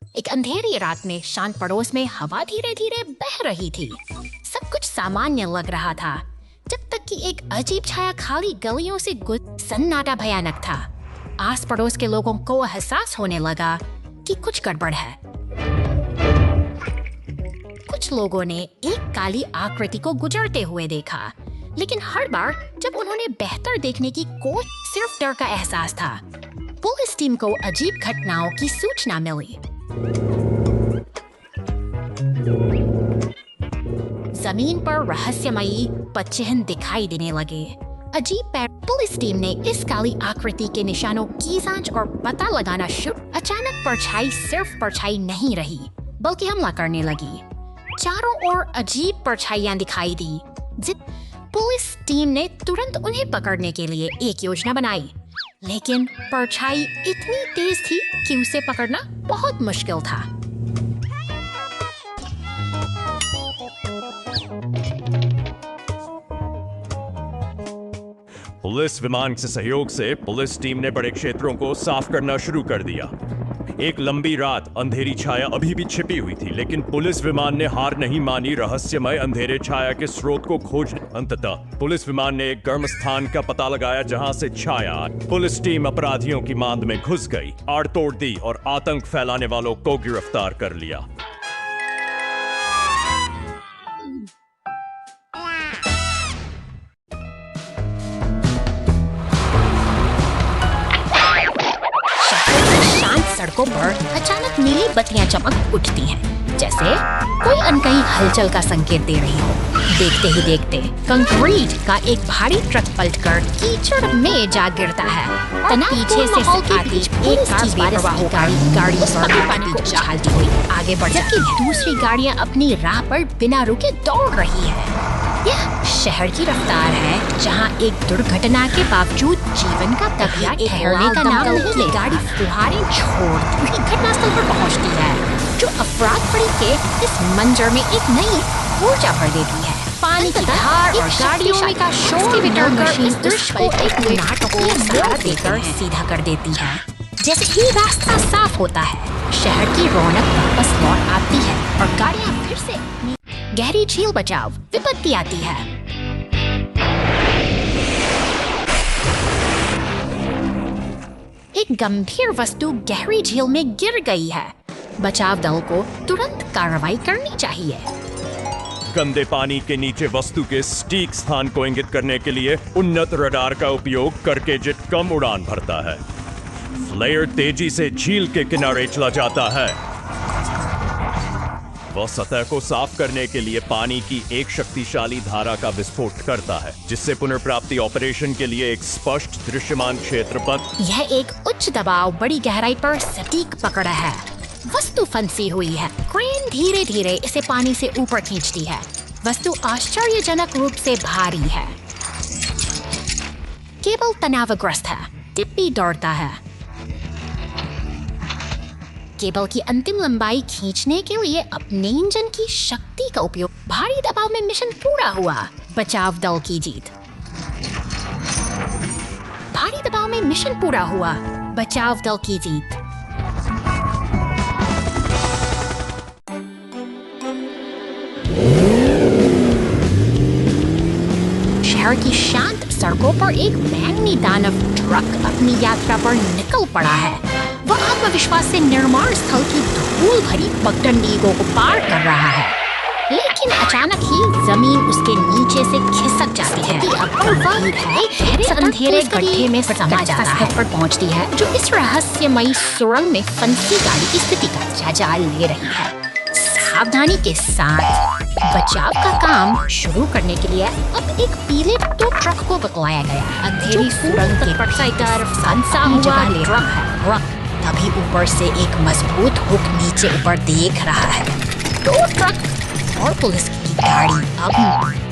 एक अंधेरी रात में शांत पड़ोस में हवा धीरे धीरे बह रही थी। सब कुछ सामान्य लग रहा था जब तक कि एक अजीब छाया खाली गलियों से सन्नाटा भयानक था। आस पड़ोस के लोगों को एहसास होने लगा कि कुछ गड़बड़ है। कुछ लोगों ने एक काली आकृति को गुजरते हुए देखा, लेकिन हर बार जब उन्होंने बेहतर देखने की कोशिश, सिर्फ डर का एहसास था। पुलिस टीम को अजीब घटनाओं की सूचना मिली। जमीन पर रहस्यमयी पदचिह्न दिखाई देने लगे। अजीब पैर। पुलिस टीम ने इस काली आकृति के निशानों की जांच और पता लगाना शुरू। अचानक परछाई सिर्फ परछाई नहीं रही, बल्कि हमला करने लगी। चारों ओर अजीब परछाइयां दिखाई दी। पुलिस टीम ने तुरंत उन्हें पकड़ने के लिए एक योजना बनाई, लेकिन परछाई इतनी तेज थी कि उसे पकड़ना बहुत मुश्किल था। पुलिस विमान के सहयोग से पुलिस टीम ने बड़े क्षेत्रों को साफ करना शुरू कर दिया। एक लंबी रात, अंधेरी छाया अभी भी छिपी हुई थी, लेकिन पुलिस विमान ने हार नहीं मानी रहस्यमय अंधेरे छाया के स्रोत को खोजने। अंततः पुलिस विमान ने एक गर्म स्थान का पता लगाया जहां से छाया। पुलिस टीम अपराधियों की मांद में घुस गई, आड़ तोड़ दी और आतंक फैलाने वालों को गिरफ्तार कर लिया। सड़कों पर अचानक नीली बत्तियां चमक उठती हैं, जैसे कोई अनकही हलचल का संकेत दे रही हो। देखते ही देखते कंक्रीट का एक भारी ट्रक पलटकर कीचड़ में जा गिरता है। पीछे से आती एक कार बेपरवाह गाड़ी पानी को उछालती हुई आगे बढ़ जाती है। दूसरी गाड़ियां अपनी राह पर बिना रुके दौड़ रही है। यह शहर की रफ्तार है, जहां एक दुर्घटना के बावजूद जीवन का तबियत ठहरने का नाम नहीं ले। गाड़ी फुहारें छोड़ती हुई घटनास्थल पर पहुंचती है, जो अफराद फड़ी के इस मंजर में एक नई ऊर्जा भर देती है। पानी की धार और गाड़ियों का शोर मशीन इस दृश्य को एक नाटकीय सहारा देकर सीधा कर देती है। जैसे ही रास्ता साफ होता है, शहर की रौनक वापस लौट आती है और गाड़ियां फिर से गहरी झील बचाव विपत्ति आती है। एक गंभीर वस्तु गहरी झील में गिर गई है। बचाव दल को तुरंत कार्रवाई करनी चाहिए। गंदे पानी के नीचे वस्तु के सटीक स्थान को इंगित करने के लिए उन्नत रडार का उपयोग करके जेट कम उड़ान भरता है। फ्लेयर तेजी से झील के किनारे चला जाता है। वह सतह को साफ करने के लिए पानी की एक शक्तिशाली धारा का विस्फोट करता है, जिससे पुनर्प्राप्ति ऑपरेशन के लिए एक स्पष्ट दृश्यमान क्षेत्र बन। यह एक उच्च दबाव बड़ी गहराई पर सटीक पकड़ है। वस्तु फंसी हुई है। क्रेन धीरे धीरे इसे पानी से ऊपर खींचती है। वस्तु आश्चर्यजनक रूप से भारी है। केबल तनावग्रस्त है। टिप्पी दौड़ता है। केबल की अंतिम लंबाई खींचने के लिए अपने इंजन की शक्ति का उपयोग। भारी दबाव में मिशन पूरा हुआ। बचाव दल की जीत। भारी दबाव में मिशन पूरा हुआ। बचाव दल की जीत। शहर की शांत सड़कों पर एक बैंगनी दानव ट्रक अपनी यात्रा पर निकल पड़ा है। वह आत्मविश्वास से निर्माण स्थल की धूल भरी पगडंडियों को पार कर रहा है, लेकिन अचानक ही जमीन उसके नीचे से खिसक जाती है और वह गहरे अंधेरे गड्ढे में समा जाता है। पर पहुंचती है, जो इस रहस्यमयी सुरंग में फंसी गाड़ी की स्थिति का जायजा ले रही है। सावधानी के साथ बचाव का काम शुरू करने के लिए अब एक पीले टो ट्रक को बतलाया गया। अंधेरी सुरंग के तरफ फंसा हुआ ट्रक तभी ऊपर से एक मजबूत हुक नीचे ऊपर देख रहा है। टो ट्रक और पुलिस की गाड़ी अब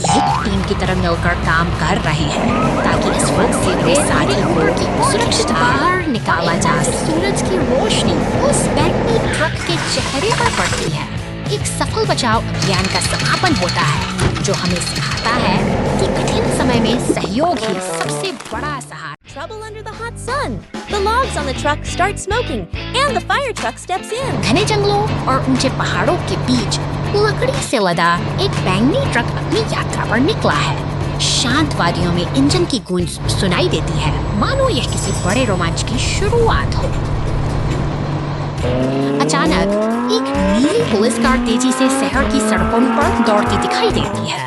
एक टीम की तरह मिलकर काम कर रहे हैं, ताकि इस हुक से वे सारे लोगों की सुरक्षित बाहर निकाला जा सके। सूरज की रोशनी उस बैंगनी ट्रक के चेहरे पर पड़ती है। एक सफल बचाव अभियान का समापन होता है, जो हमें सिखाता है कि कठिन समय में सहयोग ही सबसे बड़ा सहारा। Trouble under the hot sun. The logs on the truck start smoking and the fire truck steps in. घने जंगलों और ऊंचे पहाड़ों के बीच लकड़ी से लदा एक बैंगनी ट्रक अपनी यात्रा पर निकला है। शांत वादियों में इंजन की गूंज सुनाई देती है, मानो यह किसी बड़े रोमांच की शुरुआत हो। अचानक एक नीली पुलिस कार तेजी से शहर की सड़कों पर दौड़ती दिखाई देती है।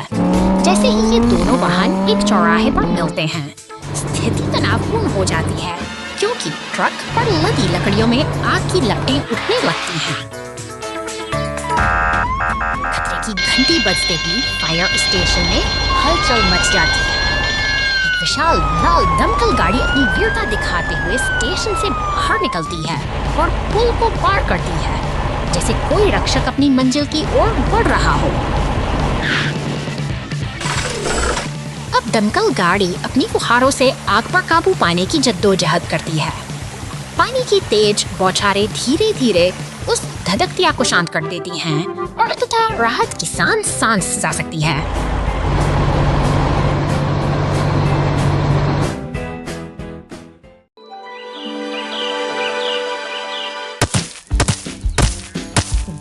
जैसे ही ये दोनों वाहन एक चौराहे पर मिलते हैं, स्थिति तनावपूर्ण हो जाती है, क्योंकि ट्रक पर लदी लकड़ियों में आग की लपटें उठने लगती हैं। खतरे की घंटी बजते ही फायर स्टेशन में हलचल मच जाती है। एक विशाल लाल दमकल गाड़ी अपनी वीरता दिखाते हुए स्टेशन से बाहर निकलती है और पुल को पार करती है, जैसे कोई रक्षक अपनी मंजिल की ओर बढ़ रहा हो। अब दमकल गाड़ी अपनी फुहारों से आग पर काबू पाने की जद्दोजहद करती है। पानी की तेज बौछारें धीरे धीरे उस धधकती आग को शांत कर देती हैं और अंततः राहत की सांस जा सकती है।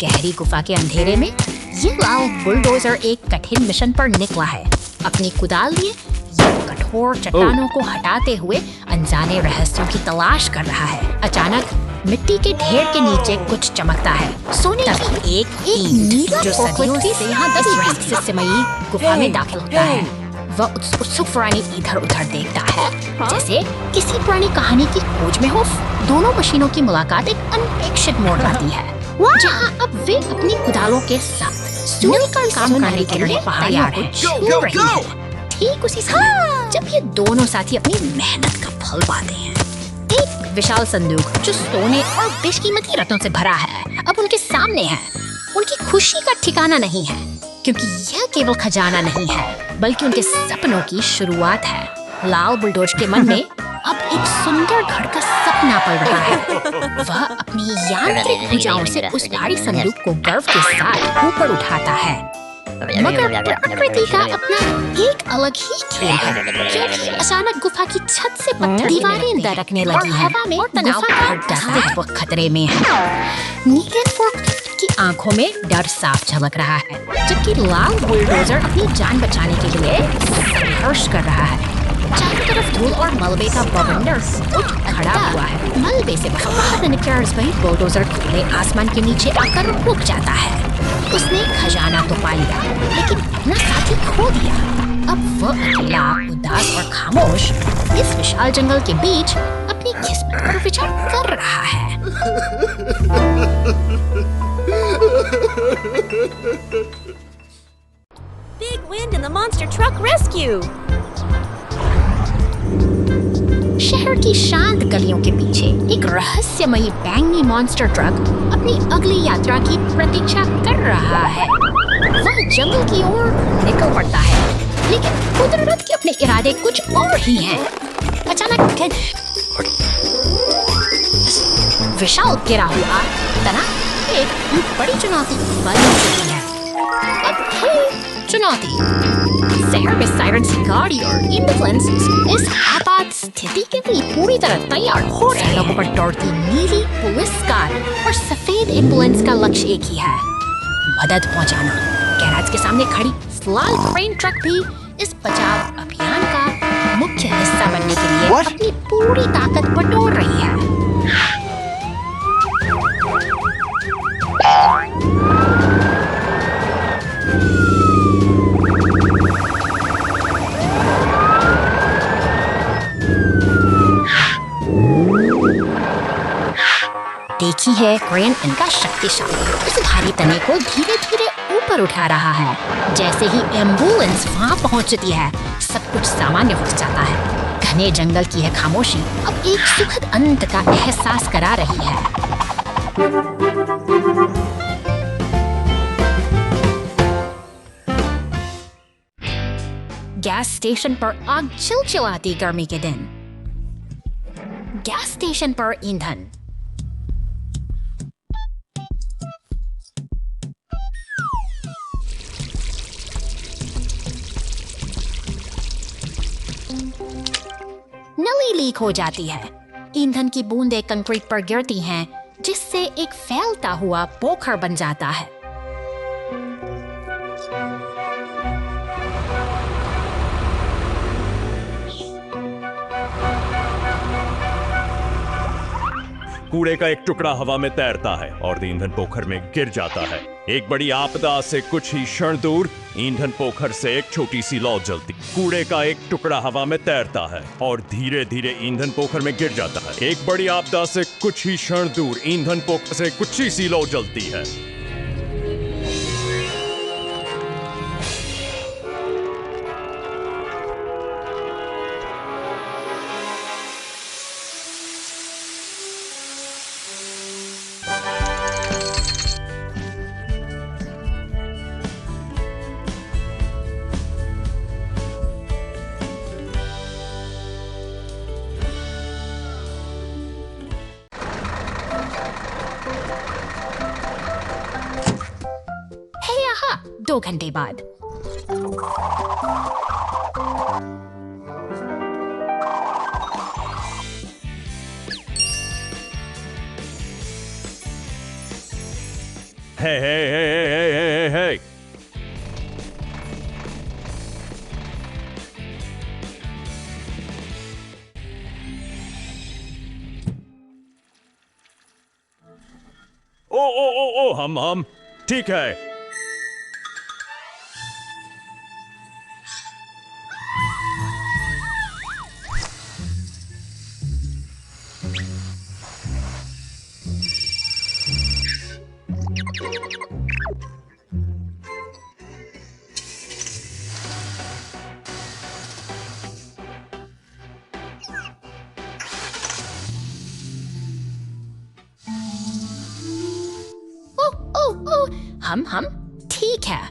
गहरी गुफा के अंधेरे में ये लाल बुलडोजर एक कठिन मिशन पर निकला है। अपनी कुदाल लिए ये कठोर चट्टानों को हटाते हुए अनजाने रहस्यों की तलाश कर रहा है। अचानक मिट्टी के ढेर के नीचे कुछ चमकता है। सोने की एक नीला जो सदियों से यहाँ रहस्यमयी गुफा में दाखिल होता है। वह उत्सुक प्राणी इधर उधर देखता है, जैसे किसी पुरानी कहानी की खोज में हो। दोनों मशीनों की मुलाकात एक अनपेक्षित मोड़ पाती है, जहाँ अब वे अपनी कुदालों के साथ मिलकर काम करने के लिए तैयार हैं। छू रही है। ठीक उसी समय जब ये दोनों साथी अपनी मेहनत का फल पाते हैं, एक विशाल संदूक जो सोने और बेशकीमती रत्नों से भरा है अब उनके सामने है। उनकी खुशी का ठिकाना नहीं है, क्योंकि यह केवल खजाना नहीं है, बल्कि उनके सपनों की शुरुआत है। लाल बुलडोज के मन में अब एक सुंदर घर का सपना पल रहा है। वह अपनी यांत्रिक भुजाओं से उस भारी संदूक को गर्व के साथ ऊपर उठाता है। मगर प्रकृति का अपना एक अलग ही खेल है, क्योंकि अचानक गुफा की छत से पत्थर दीवारें दरकने लगी हैं और तनाव का अस्तित्व खतरे में है। नीले फोर्कलिफ्ट की आंखों में डर साफ झलक रहा है, जबकि लाल बुलडोजर अपनी जान बचाने के लिए संघर्ष कर रहा है। चारों तरफ धूल और मलबे का बवंडर उठ खड़ा हुआ है। मलबे से बाहर निकलकर वही बुलडोजर खुले आसमान के नीचे आकर रुक जाता है। उसने खजाना तो पा लिया, लेकिन अपना साथी खो दिया। अब वह अकेला, उदास और खामोश इस विशाल जंगल के बीच अपनी किस्मत पर विचार कर रहा है। Big wind in the monster truck rescue. शहर की शांत गलियों के पीछे एक रहस्यमयी बैंगनी मॉन्स्टर ट्रक अपनी अगली यात्रा की प्रतीक्षा कर रहा है। वह जंगल की ओर निकल पड़ता है, लेकिन कुदरत के अपने इरादे कुछ और ही हैं। अचानक विशाल गिरा हुआ तना एक बड़ी चुनौती बन चुकी है। अब चुनौती शहर में सायरन की गाड़ी और एम्बुलेंस इस आपात स्थिति के लिए पूरी तरह तैयार हो रहे हैं। सड़कों पर दौड़ती नीली पुलिस कार और सफेद एम्बुलेंस का लक्ष्य एक ही है, मदद पहुंचाना। गैराज के सामने खड़ी लाल क्रेन ट्रक भी इस बचाव अभियान का मुख्य हिस्सा बनने के लिए अपनी पूरी ताकत बटोर रही है। देखी है क्रेन इनका शक्तिशाली उस भारी तने को धीरे धीरे ऊपर उठा रहा है। जैसे ही एम्बुलेंस वहां पहुंचती है, सब कुछ सामान्य हो जाता है। घने जंगल की यह खामोशी अब एक सुखद अंत का एहसास करा रही है। गैस स्टेशन पर आग चिलचिलाती गर्मी के दिन। गैस स्टेशन पर ईंधन। नली लीक हो जाती है। ईंधन की बूंदें कंक्रीट पर गिरती हैं, जिससे एक फैलता हुआ पोखर बन जाता है। कूड़े का एक टुकड़ा हवा में तैरता है और ईंधन पोखर में गिर जाता है। एक बड़ी आपदा से कुछ ही क्षण दूर ईंधन पोखर से एक छोटी सी लौ जलती। कूड़े का एक टुकड़ा हवा में तैरता है और धीरे धीरे ईंधन पोखर में गिर जाता है। एक बड़ी आपदा से कुछ ही क्षण दूर ईंधन पोखर से कुछ ही सी लौ जलती है। है यहाँ 2 घंटे बाद। Hey. ओ, हम ठीक है। ओ, हम ठीक है।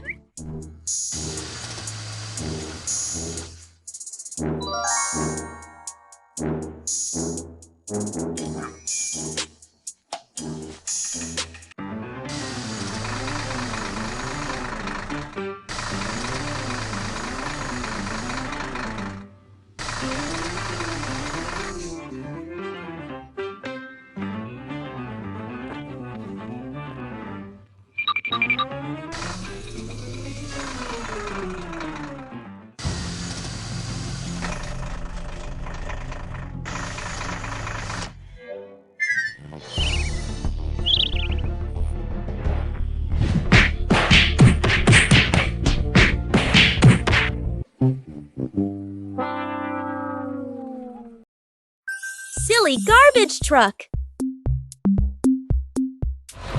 Silly garbage truck!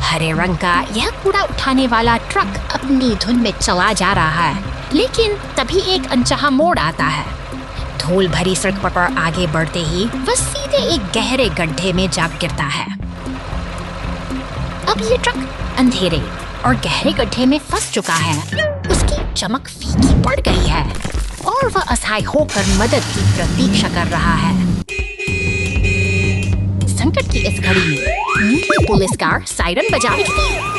हरे रंग का यह कूड़ा उठाने वाला ट्रक अपनी धुन में चला जा रहा है, लेकिन तभी एक अनचाहा मोड़ आता है। धूल भरी सड़क पर आगे बढ़ते ही वह सीधे एक गहरे गड्ढे में जा गिरता है। अब ये ट्रक अंधेरे और गहरे गड्ढे में फंस चुका है। उसकी चमक फीकी पड़ गई है और वह असहाय होकर मदद की प्रतीक्षा कर रहा है। संकट की इस घड़ी में नीली पुलिस कार सायरन बजाती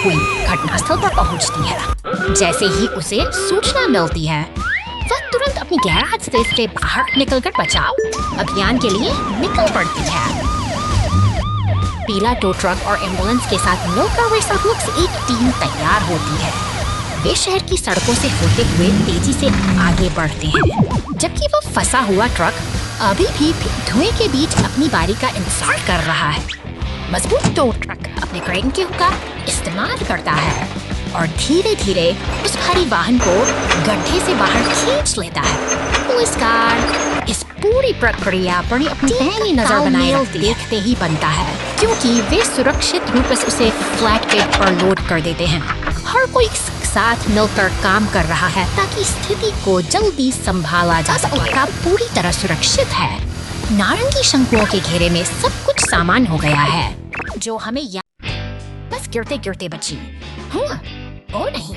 हुई घटनास्थल पर पहुंचती है। जैसे ही उसे सूचना मिलती है, वह तुरंत अपनी गैराज से बाहर निकलकर बचाव अभियान के लिए निकल पड़ती है। पीला टो ट्रक और एम्बुलेंस के साथ मिलकर वे सब लोग से एक टीम तैयार होती है। वे शहर की सड़कों से होते हुए तेजी से आगे बढ़ते हैं, जबकि वह फंसा हुआ ट्रक अभी भी धुएं के बीच अपनी बारी का इंतजार कर रहा है। मजबूत टो ट्रक अपने क्रेन के हुक का इस्तेमाल करता है और धीरे धीरे उस भारी वाहन को गड्ढे से बाहर खींच लेता है। पुलिस कार इस पूरी प्रक्रिया पर अपनी पहली नजर बनाए देखते ही बनता है, क्योंकि वे सुरक्षित रूप से उसे फ्लैट बेड पर लोड कर देते हैं। हर कोई साथ मिलकर काम कर रहा है ताकि स्थिति को जल्दी संभाला जा सके। इलाका पूरी तरह सुरक्षित है। नारंगी शंकुओं के घेरे में सब कुछ सामान हो गया है, जो हमें बस गिरते गिरते बची। ओ नहीं,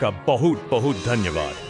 आपका बहुत बहुत धन्यवाद।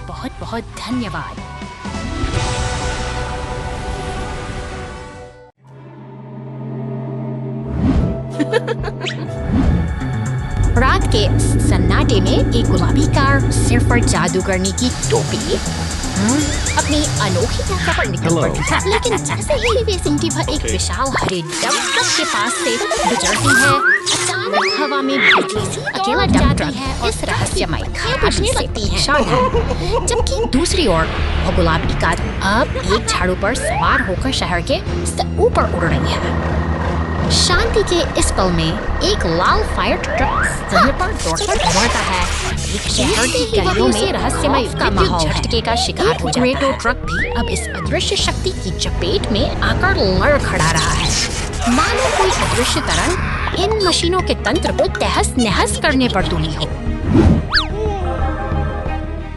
बहुत बहुत धन्यवाद। रात के सन्नाटे में एक गुलाबी कार सिर पर जादूगरनी की टोपी अपनी अनोखी यात्रा पर निकल पड़ती है। लेकिन जैसे ही वे सिंटी भर एक विशाल हरे डंप ट्रक के पास से गुजरती है, अचानक हवा में बिजली सी अकेला डंप ट्रक है और इस रहस्यमय खाई से लगती है। जबकि दूसरी ओर वो गुलाबी कार अब एक झाड़ू पर सवार होकर शहर के ऊपर उड़ रही है। शांति के इस पल में एक लाल फायर ट्रक समय पर दौड़कर दौड़ता है। एक शहर की गलियों में रहस्यमय का माहौल झटके का शिकार हो जाता है। ग्रेटो ट्रक भी अब इस अदृश्य शक्ति की चपेट में आकर लड़खड़ा रहा है, मानो कोई अदृश्य तरंग इन मशीनों के तंत्र को तहस नहस करने पर तुली हो।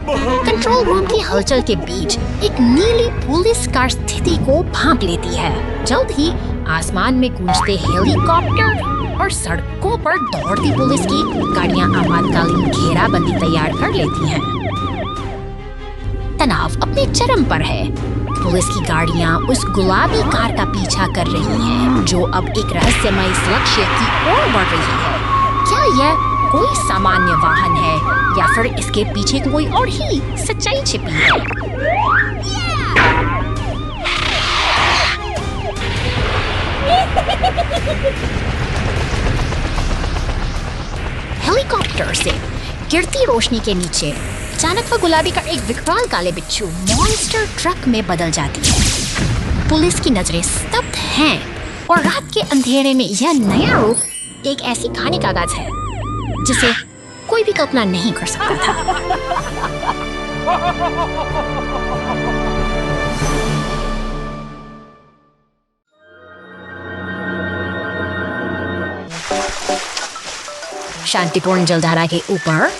कंट्रोल रूम की हलचल के बीच एक नीली पुलिस कार स्थिति को भांप लेती है। जल्द ही आसमान में गूंजते हेलीकॉप्टर और सड़कों पर दौड़ती पुलिस की गाड़ियां आपातकालीन घेराबंदी तैयार कर लेती हैं। तनाव अपने चरम पर है। पुलिस की गाड़ियां उस गुलाबी कार का पीछा कर रही हैं, जो अब एक रहस्यमय लक्ष्य की ओर बढ़ रही है। क्या यह कोई सामान्य वाहन है या फिर इसके पीछे कोई और ही सच्चाई छिपी है? हेलीकॉप्टर से गिरती रोशनी के नीचे अचानक वह गुलाबी का एक विकराल काले बिच्छू मॉन्स्टर ट्रक में बदल जाती है। पुलिस की नजरें स्तब्ध हैं और रात के अंधेरे में यह नया रूप एक ऐसी कहानी का आगाज है जिसे कोई भी कल्पना नहीं कर सकता था। शांतिपूर्ण जलधारा के ऊपर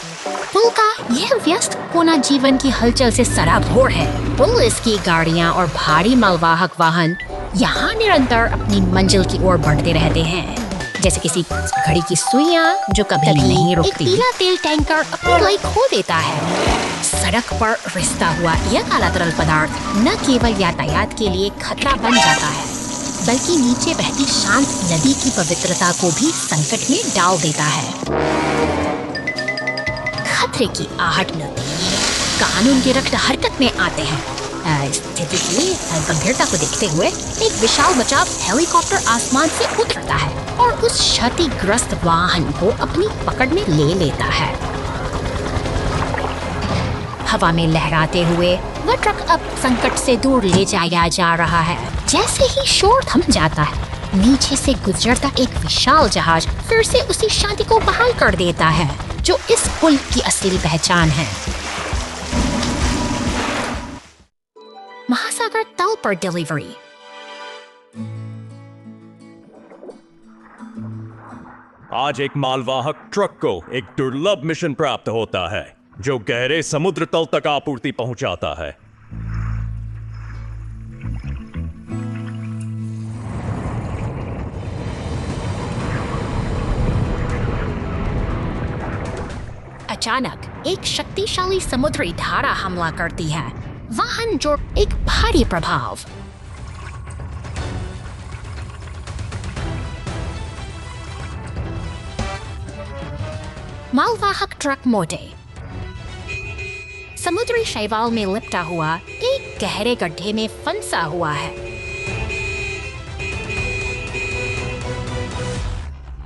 पुल का यह व्यस्त कोना जीवन की हलचल से सराबोर है। पुलिस की गाड़ियां और भारी मालवाहक वाहन यहाँ निरंतर अपनी मंजिल की ओर बढ़ते रहते हैं, जैसे किसी घड़ी की सुइयां जो कभी नहीं रुकती। एक पीला तेल टैंकर अपनी लाइट खो देता है। सड़क पर रिसता हुआ यह काला तरल पदार्थ न केवल यातायात के लिए खतरा बन जाता है, बल्कि नीचे बहती शांत नदी की पवित्रता को भी संकट में डाल देता है। खतरे की आहट मिलती है, कानून के रक्त हरकत में आते हैं। स्थिति की गंभीरता को देखते हुए एक विशाल बचाव हेलीकॉप्टर आसमान से उतरता है और उस क्षतिग्रस्त वाहन को अपनी पकड़ में ले लेता है। हवा में लहराते हुए वह ट्रक अब संकट से दूर ले जाया जा रहा है। जैसे ही शोर थम जाता है, नीचे से गुजरता एक विशाल जहाज फिर से उसी शांति को बहाल कर देता है जो इस पुल की असली पहचान है। महासागर तल पर डिलीवरी। आज एक मालवाहक ट्रक को एक दुर्लभ मिशन प्राप्त होता है जो गहरे समुद्र तल तक आपूर्ति पहुंचाता है। अचानक एक शक्तिशाली समुद्री धारा हमला करती है। वाहन जो एक भारी प्रभाव। मालवाहक ट्रक मोटे समुद्री शैवाल में लिपटा हुआ एक गहरे गड्ढे में फंसा हुआ है।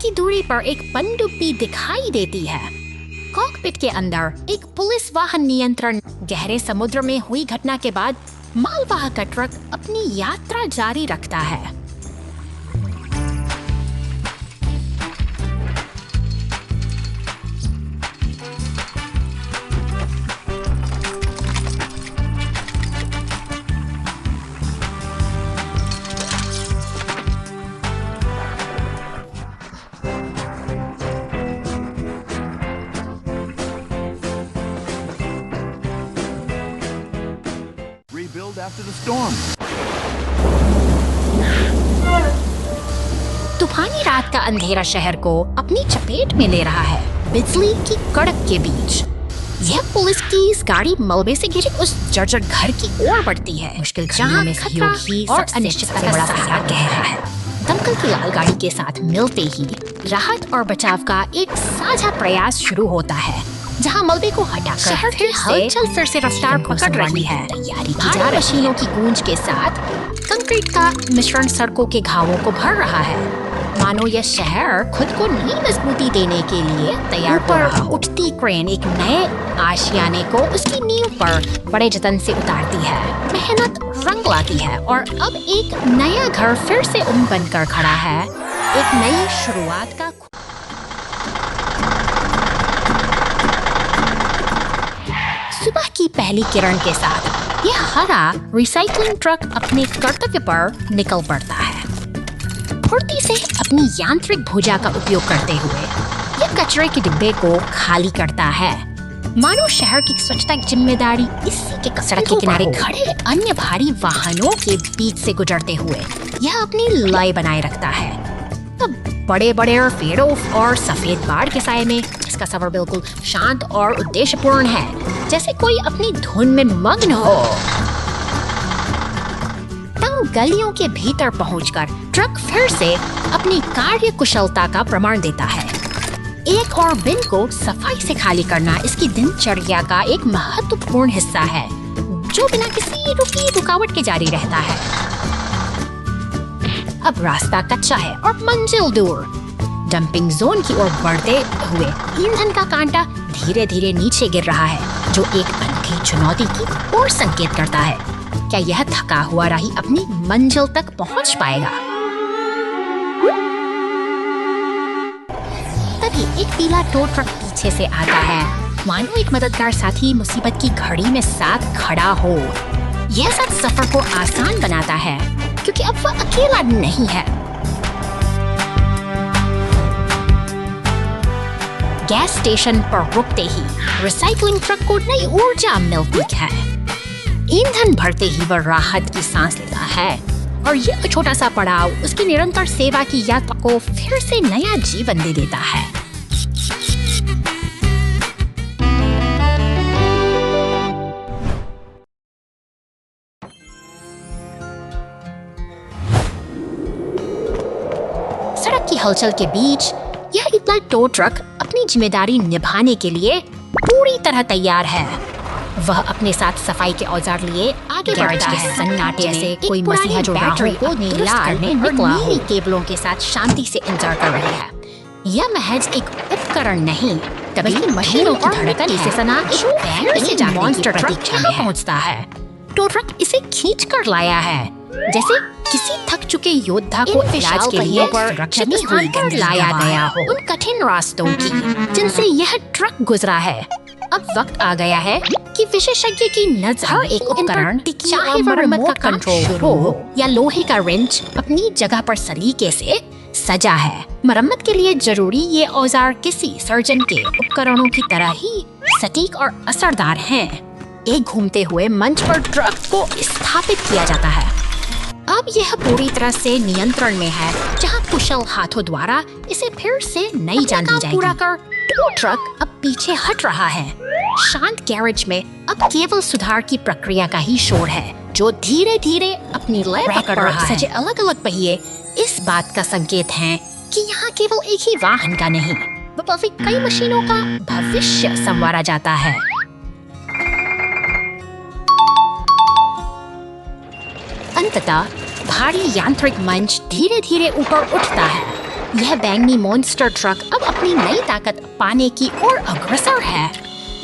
की दूरी पर एक पनडुब्बी दिखाई देती है। कॉकपिट के अंदर एक पुलिस वाहन नियंत्रण। गहरे समुद्र में हुई घटना के बाद मालवाहक ट्रक अपनी यात्रा जारी रखता है। After the storm. तूफानी रात का अंधेरा शहर को अपनी चपेट में ले रहा है, बिजली की कड़क के बीच। यह पुलिस की इस गाड़ी मलबे से घिरे उस जर्जर घर की ओर बढ़ती है। मुश्किल जहां में खतरा और अनिश्चितता से बड़ा सहारा गहरा है। दमकल की लाल गाड़ी के साथ मिलते ही राहत और बचाव का एक साझा प्रयास शुरू होता है, जहां मलबे को हटाकर शहर की हलचल फिर से रफ्तार पकड़ रही है। तैयारी की जा रही मशीनों की गूंज के साथ कंक्रीट का मिश्रण सड़कों के घावों को भर रहा है, मानो यह शहर खुद को नई मजबूती देने के लिए तैयार हो रहा। उठती क्रेन एक नए आशियाने को उसकी नींव पर बड़े जतन से उतारती है। मेहनत रंग लाती है और अब एक नया घर फिर से बनकर खड़ा है, एक नई शुरुआत का। सुबह की पहली किरण के साथ यह हरा रिसाइकलिंग ट्रक अपने कर्तव्य पर निकल पड़ता है। फुर्ती से अपनी यांत्रिक भुजा का उपयोग करते हुए यह कचरे के डिब्बे को खाली करता है, मानो शहर की स्वच्छता की जिम्मेदारी इसी के सड़क के किनारे खड़े अन्य भारी वाहनों के बीच से गुजरते हुए यह अपनी लय बनाए रखता है। तब बड़े बड़े पेड़ों और सफेद बाढ़ के साये में इसका सफर बिल्कुल शांत और उद्देश्यपूर्ण है, जैसे कोई अपनी धुन में मग्न हो। तंग गलियों के भीतर पहुंचकर ट्रक फिर से अपनी कार्य कुशलता का प्रमाण देता है। एक और बिन को सफाई से खाली करना इसकी दिनचर्या का एक महत्वपूर्ण हिस्सा है, जो बिना किसी रुकावट के जारी रहता है। अब रास्ता कच्चा है और मंजिल दूर। डंपिंग जोन की ओर बढ़ते हुए ईंधन का कांटा धीरे धीरे नीचे गिर रहा है, जो एक अनोखी चुनौती की ओर संकेत करता है। क्या यह थका हुआ राही अपनी मंजिल तक पहुंच पाएगा? तभी एक पीला टो ट्रक पीछे से आता है, मानो एक मददगार साथी मुसीबत की घड़ी में साथ खड़ा हो। यह साथ सफर को आसान बनाता है, क्योंकि अब वह अकेला नहीं है। गैस स्टेशन पर रुकते ही रिसाइकलिंग ट्रक को नई ऊर्जा मिलती है। ईंधन भरते ही वह राहत की सांस लेता है और यह छोटा सा पड़ाव उसकी निरंतर सेवा की यात्रा को फिर से नया जीवन दे देता है। सड़क की हलचल के बीच यह इतना टो ट्रक अपनी जिम्मेदारी निभाने के लिए पूरी तरह तैयार है। वह अपने साथ सफाई के औजार लिए आगे बढ़ता है। सन्नाटे से कोई मसीहा जो बैटरी को नीली केबलों के साथ शांति से इंतजार कर रही है। यह महज एक उपकरण नहीं, बल्कि मशीनों की धड़कन से सना एक बैंड से मॉन्स्टर प्रतीक्षा में पहुंचता है। टो ट्रक इसे खींच कर लाया है, जैसे किसी थक चुके योद्धा को इलाज के लिए सुरक्षित स्थान पर लाया गया हो। उन कठिन रास्तों की जिनसे यह ट्रक गुजरा है, अब वक्त आ गया है कि विशेषज्ञ की नजर एक उपकरण, चाहे वह रिमोट का कंट्रोल हो या लोहे का रिंच, अपनी जगह पर सलीके से सजा है। मरम्मत के लिए जरूरी ये औजार किसी सर्जन के उपकरणों की तरह ही सटीक और असरदार हैं। एक घूमते हुए मंच पर ट्रक को स्थापित किया जाता है। अब यह पूरी तरह से नियंत्रण में है, जहां कुशल हाथों द्वारा इसे फिर से नई जान दी जाएगी। पूरा कर टो ट्रक अब पीछे हट रहा है। शांत गैरेज में अब केवल सुधार की प्रक्रिया का ही शोर है, जो धीरे धीरे अपनी लय पकड़ रहा है। सजे अलग अलग पहिए इस बात का संकेत हैं कि यहाँ केवल एक ही वाहन का नहीं, बल्कि कई मशीनों का भविष्य संवारा जाता है। अंततः भारी यांत्रिक मंच धीरे धीरे ऊपर उठता है। यह बैंगनी मॉन्स्टर ट्रक अब अपनी नई ताकत पाने की ओर अग्रसर है,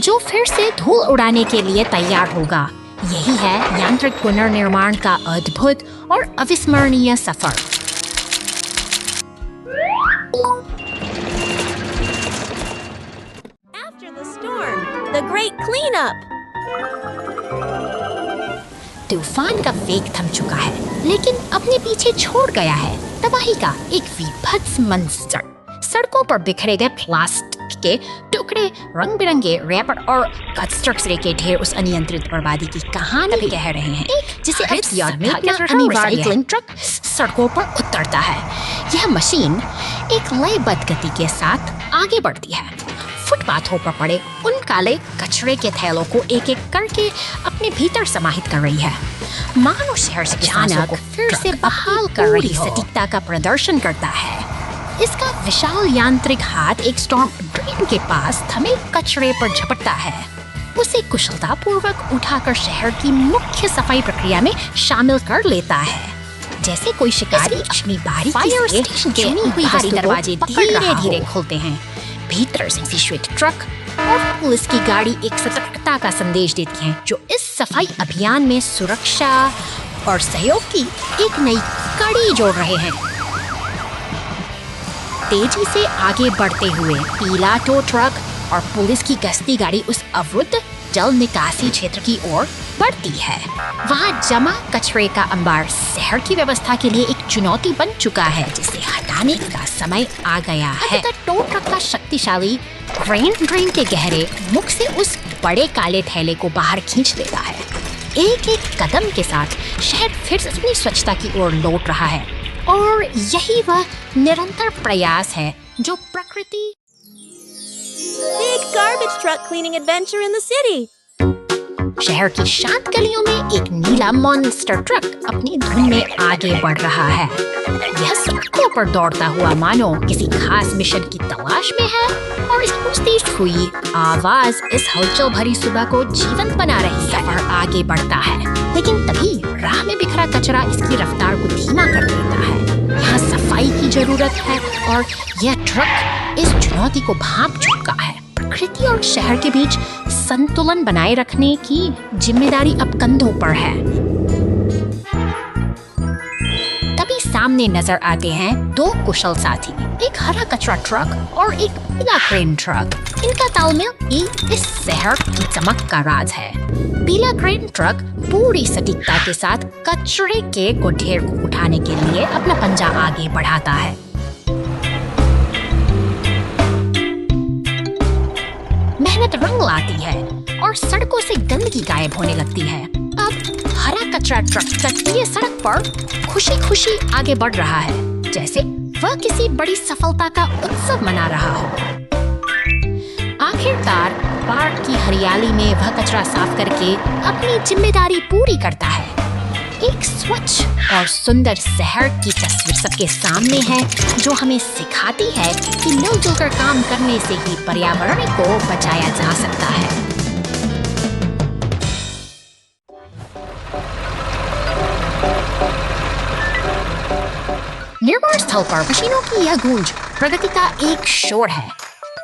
जो फिर से धूल उड़ाने के लिए तैयार होगा। यही है यांत्रिक पुनर्निर्माण का अद्भुत और अविस्मरणीय सफर। After the storm, the great cleanup. तूफान का वेग थम चुका है, लेकिन अपने पीछे छोड़ गया है तबाही का एक विभत्स मंजर। सड़कों पर बिखरे गए प्लास्टिक के टुकड़े, रंग बिरंगे रैपर और कचरे के ढेर उस अनियंत्रित बर्बादी की कहानी कह रहे हैं, जिसे रिसाइकलिंग ट्रक सड़कों पर उतरता है। यह मशीन एक लयबद्ध गति के साथ आगे बढ़ती है, फुटपाथों पर पड़े उन काले कचरे के थैलों को एक एक करके अपने भीतर समाहित कर रही है, मानो शहर से सांसों को फिर से बहाल कर रही सटीकता का प्रदर्शन करता है। इसका विशाल यांत्रिक हाथ एक स्टॉर्म ड्रेन के पास थमे कचरे पर झपटता है, उसे कुशलतापूर्वक उठाकर शहर की मुख्य सफाई प्रक्रिया में शामिल कर लेता है, जैसे कोई शिकारी अपनी बारी फायर स्टेशन के भारी दरवाजे धीरे धीरे खोलते हैं। भीतर से विश्वित ट्रक और पुलिस की गाड़ी एक सतर्कता का संदेश देती हैं, जो इस सफाई अभियान में सुरक्षा और सहयोग की एक नई कड़ी जोड़ रहे हैं। तेजी से आगे बढ़ते हुए पीला टो ट्रक और पुलिस की गश्ती गाड़ी उस अवरुद्ध जल निकासी क्षेत्र की ओर बढ़ती है। वहाँ जमा कचरे का अंबार शहर की व्यवस्था के लिए एक चुनौती बन चुका है, जिसे हटाने का समय आ गया है। टो ट्रक का शक्तिशाली क्रेन ड्रेन के गहरे मुख से उस बड़े काले थैले को बाहर खींच लेता है। एक एक कदम के साथ शहर फिर से अपनी स्वच्छता की ओर लौट रहा है, और यही वह निरंतर प्रयास है जो प्रकृति। Big garbage truck cleaning adventure in the city. शहर की शांत गलियों में एक नीला मॉन्स्टर ट्रक अपनी धुन में आगे बढ़ रहा है। यह सड़कों पर दौड़ता हुआ मानो किसी खास मिशन की तलाश में है, और इसकी गूंजती हुई आवाज इस हलचल भरी सुबह को जीवंत बना रही है। सफर आगे बढ़ता है, लेकिन तभी राह में बिखरा कचरा इसकी रफ्तार को धीमा कर देता है। यहाँ सफाई की जरूरत है, और यह ट्रक इस चुनौती को भांप चुका है। प्रकृति और शहर के बीच संतुलन बनाए रखने की जिम्मेदारी अब कंधों पर है। तभी सामने नजर आते हैं दो कुशल साथी, एक हरा कचरा ट्रक और एक पीला क्रेन ट्रक। इनका तालमेल ही इस शहर की चमक का राज है। पीला क्रेन ट्रक पूरी सटीकता के साथ कचरे के ढेर को उठाने के लिए अपना पंजा आगे बढ़ाता है। मेहनत रंग लाती है और सड़कों से गंदगी गायब होने लगती है। अब हरा कचरा ट्रक तटीय सड़क पर खुशी खुशी आगे बढ़ रहा है, जैसे वह किसी बड़ी सफलता का उत्सव मना रहा हो। आखिरकार पार्क की हरियाली में वह कचरा साफ करके अपनी जिम्मेदारी पूरी करता है। एक स्वच्छ और सुंदर शहर की तस्वीर सबके सामने है, जो हमें सिखाती है कि मिलजुल कर काम करने से ही पर्यावरण को बचाया जा सकता है। निर्माण स्थल पर मशीनों की यह गूंज प्रगति का एक शोर है।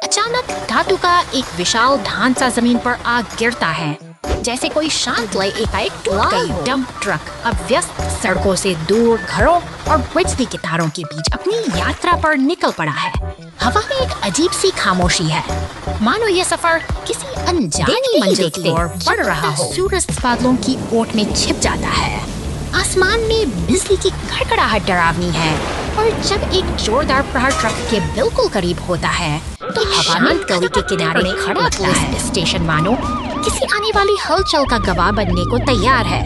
अचानक धातु का एक विशाल ढांचा जमीन पर आ गिरता है, जैसे कोई शांत लय एकाएक टूट गई। डंप ट्रक अब व्यस्त सड़कों से दूर घरों और बिजली के तारों के बीच अपनी यात्रा पर निकल पड़ा है। हवा में एक अजीब सी खामोशी है, मानो यह सफर किसी अनजानी मंजिल की ओर बढ़ रहा हो। सूरज बादलों की ओट में छिप जाता है। आसमान में बिजली की खड़खड़ाहट डरावनी है, और जब एक जोरदार प्रहार ट्रक के बिल्कुल करीब होता है, तो हवा में गली के किनारे खड़ा पुलिस स्टेशन मानो किसी आने वाली हलचल का गवाह बनने को तैयार है।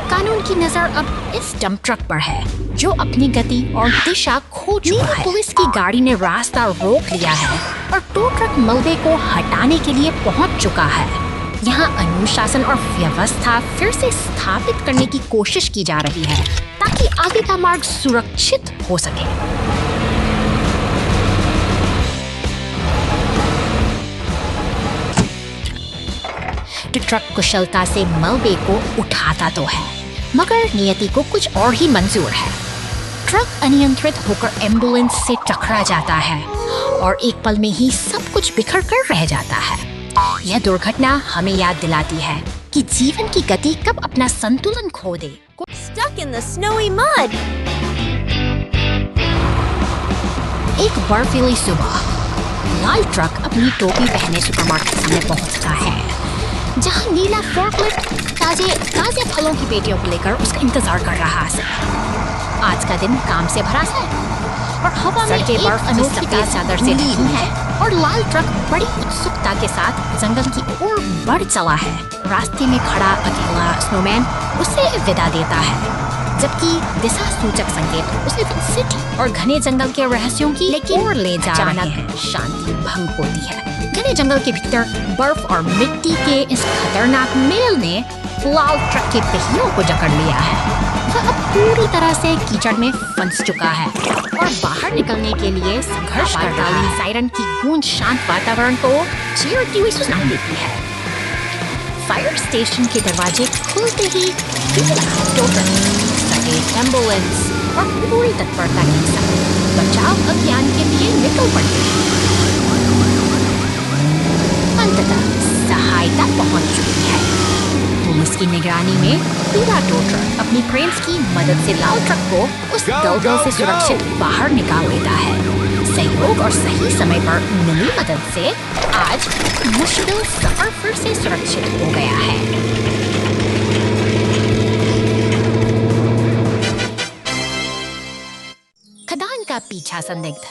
कानून की नजर अब इस डंप ट्रक पर है, जो अपनी गति और दिशा खो चुका है। पुलिस की गाड़ी ने रास्ता रोक लिया है और टो ट्रक मलबे को हटाने के लिए पहुंच चुका है। यहाँ अनुशासन और व्यवस्था फिर से स्थापित करने की कोशिश की जा रही है, ताकि आगे का मार्ग सुरक्षित हो सके। ट्रक कुशलता से मलबे को उठाता तो है, मगर नियति को कुछ और ही मंजूर है। ट्रक अनियंत्रित होकर एम्बुलेंस से टकरा जाता है और एक पल में ही सब कुछ बिखर कर रह जाता है। यह दुर्घटना हमें याद दिलाती है कि जीवन की गति कब अपना संतुलन खो दे। Stuck in the snowy mud. एक बर्फीली सुबह लाल ट्रक अपनी टोपी पहने सुपरमार्केट में पहुंचता है, जहां नीला फोर्कलिफ्ट ताजे फलों की पेटियों को लेकर उसका इंतजार कर रहा है। आज का दिन काम से भरा है और हवा में एक अनोखी तेज चादर से ढकी है और लाल ट्रक बड़ी उत्सुकता के साथ जंगल की ओर बढ़ चला है। रास्ते में खड़ा अकेला स्नोमैन उसे विदा देता है, जबकि दिशा सूचक संकेत उसे सिटी और घने जंगल के रहस्यों की ओर ले जा रहे हैं। शांति भंग होती है। घने जंगल के भीतर बर्फ और मिट्टी के इस खतरनाक मेल ने लाल ट्रक के पहियों को जकड़ लिया है। वह अब पूरी तरह से कीचड़ में फंस चुका है और बाहर निकलने के लिए संघर्ष करता है। सायरन की गूंज शांत वातावरण को चीरती हुई सुनाई देती है। फायर स्टेशन के दरवाजे खुलते ही एम्बुलेंस और पूरी तत्परता के साथ बचाव अभियान के लिए निकल पड़ते हैं। अंततः सहायता पहुंच चुकी है। पुलिस की निगरानी में पूरा टो ट्रक अपनी क्रेन्स की मदद से लाल ट्रक को उस दलदल से सुरक्षित बाहर निकाल लेता है। सहयोग और सही समय पर मिली मदद से आज मुश्किल सफर फिर से सुरक्षित हो गया है। खदान का पीछा संदिग्ध।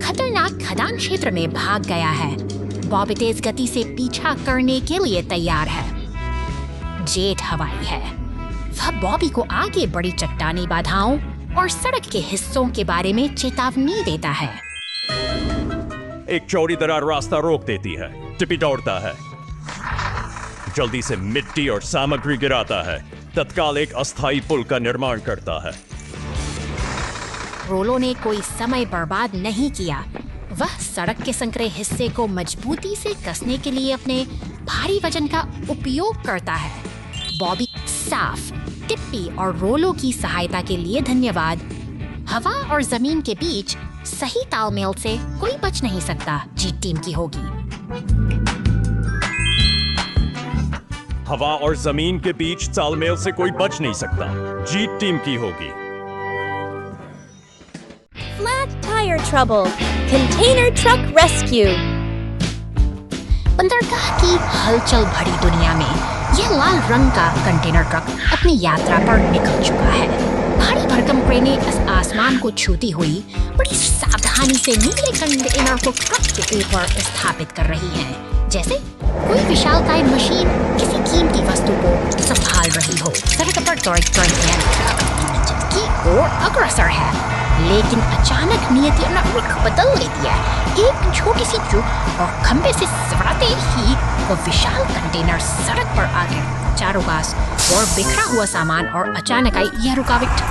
खतरनाक खदान क्षेत्र में भाग गया है। बॉबी तेज गति से पीछा करने के लिए तैयार है। जेट हवाई है। वह बॉबी को आगे बड़ी चट्टानी बाधाओं और सड़क के हिस्सों के बारे में चेतावनी देता है। एक चौड़ी दरार रास्ता रोक देती है। टिपी दौड़ता है, जल्दी से मिट्टी और सामग्री गिराता है, तत्काल एक अस्थायी पुल का निर्माण करता है। रोलो ने कोई समय बर्बाद नहीं किया। वह सड़क के संकरे हिस्से को मजबूती से कसने के लिए अपने भारी वजन का उपयोग करता है। बॉबी साफ, टिप्पी और रोलो की सहायता के लिए धन्यवाद। हवा और जमीन के बीच सही तालमेल से कोई बच नहीं सकता। जीत टीम की होगी। हवा और जमीन के बीच तालमेल से कोई बच नहीं सकता। जीत टीम की होगी। Flat tire trouble. Container truck rescue. बंदरगाह की हलचल भरी दुनिया में यह लाल रंग का कंटेनर ट्रक अपनी यात्रा पर निकल चुका है। भारी भरकम क्रेनें आसमान को छूती हुई बड़ी सावधानी से नीले कंटेनर को ट्रक के ऊपर स्थापित कर रही हैं, जैसे कोई विशालकाय मशीन किसी कीमती वस्तु को संभाल रही हो। सड़क पर ट्रक की ओर अग्रसर है, लेकिन अचानक नियति अपना रुख बदल लेती है। एक छोटी सी चूक और खंबे से सवराते ही वो विशाल कंटेनर सड़क पर आ गया। चारों पास और बिखरा हुआ सामान और अचानक आई यह रुकावट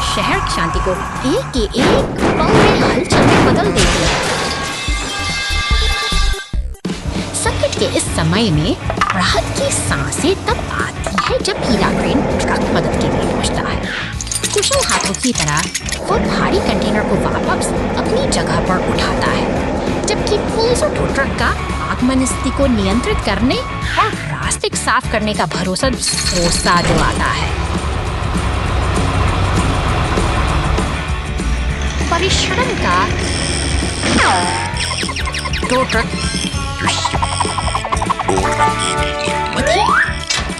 शहर की शांति को एक के एक पल में हलचल में बदल देती है। संकट के इस समय में राहत की सांसें तब आती है जब हीरा क्रेन ट्रक मदद के लिए पहुंचता है। कुशल हाथों की तरह वो भारी कंटेनर को वापस अपनी जगह पर उठाता है, जबकि पुलिस और टो ट्रक का आगमन स्थिति को नियंत्रित करने और रास्ते साफ करने का भरोसा दिलाता है। परिश्रम का टो ट्रक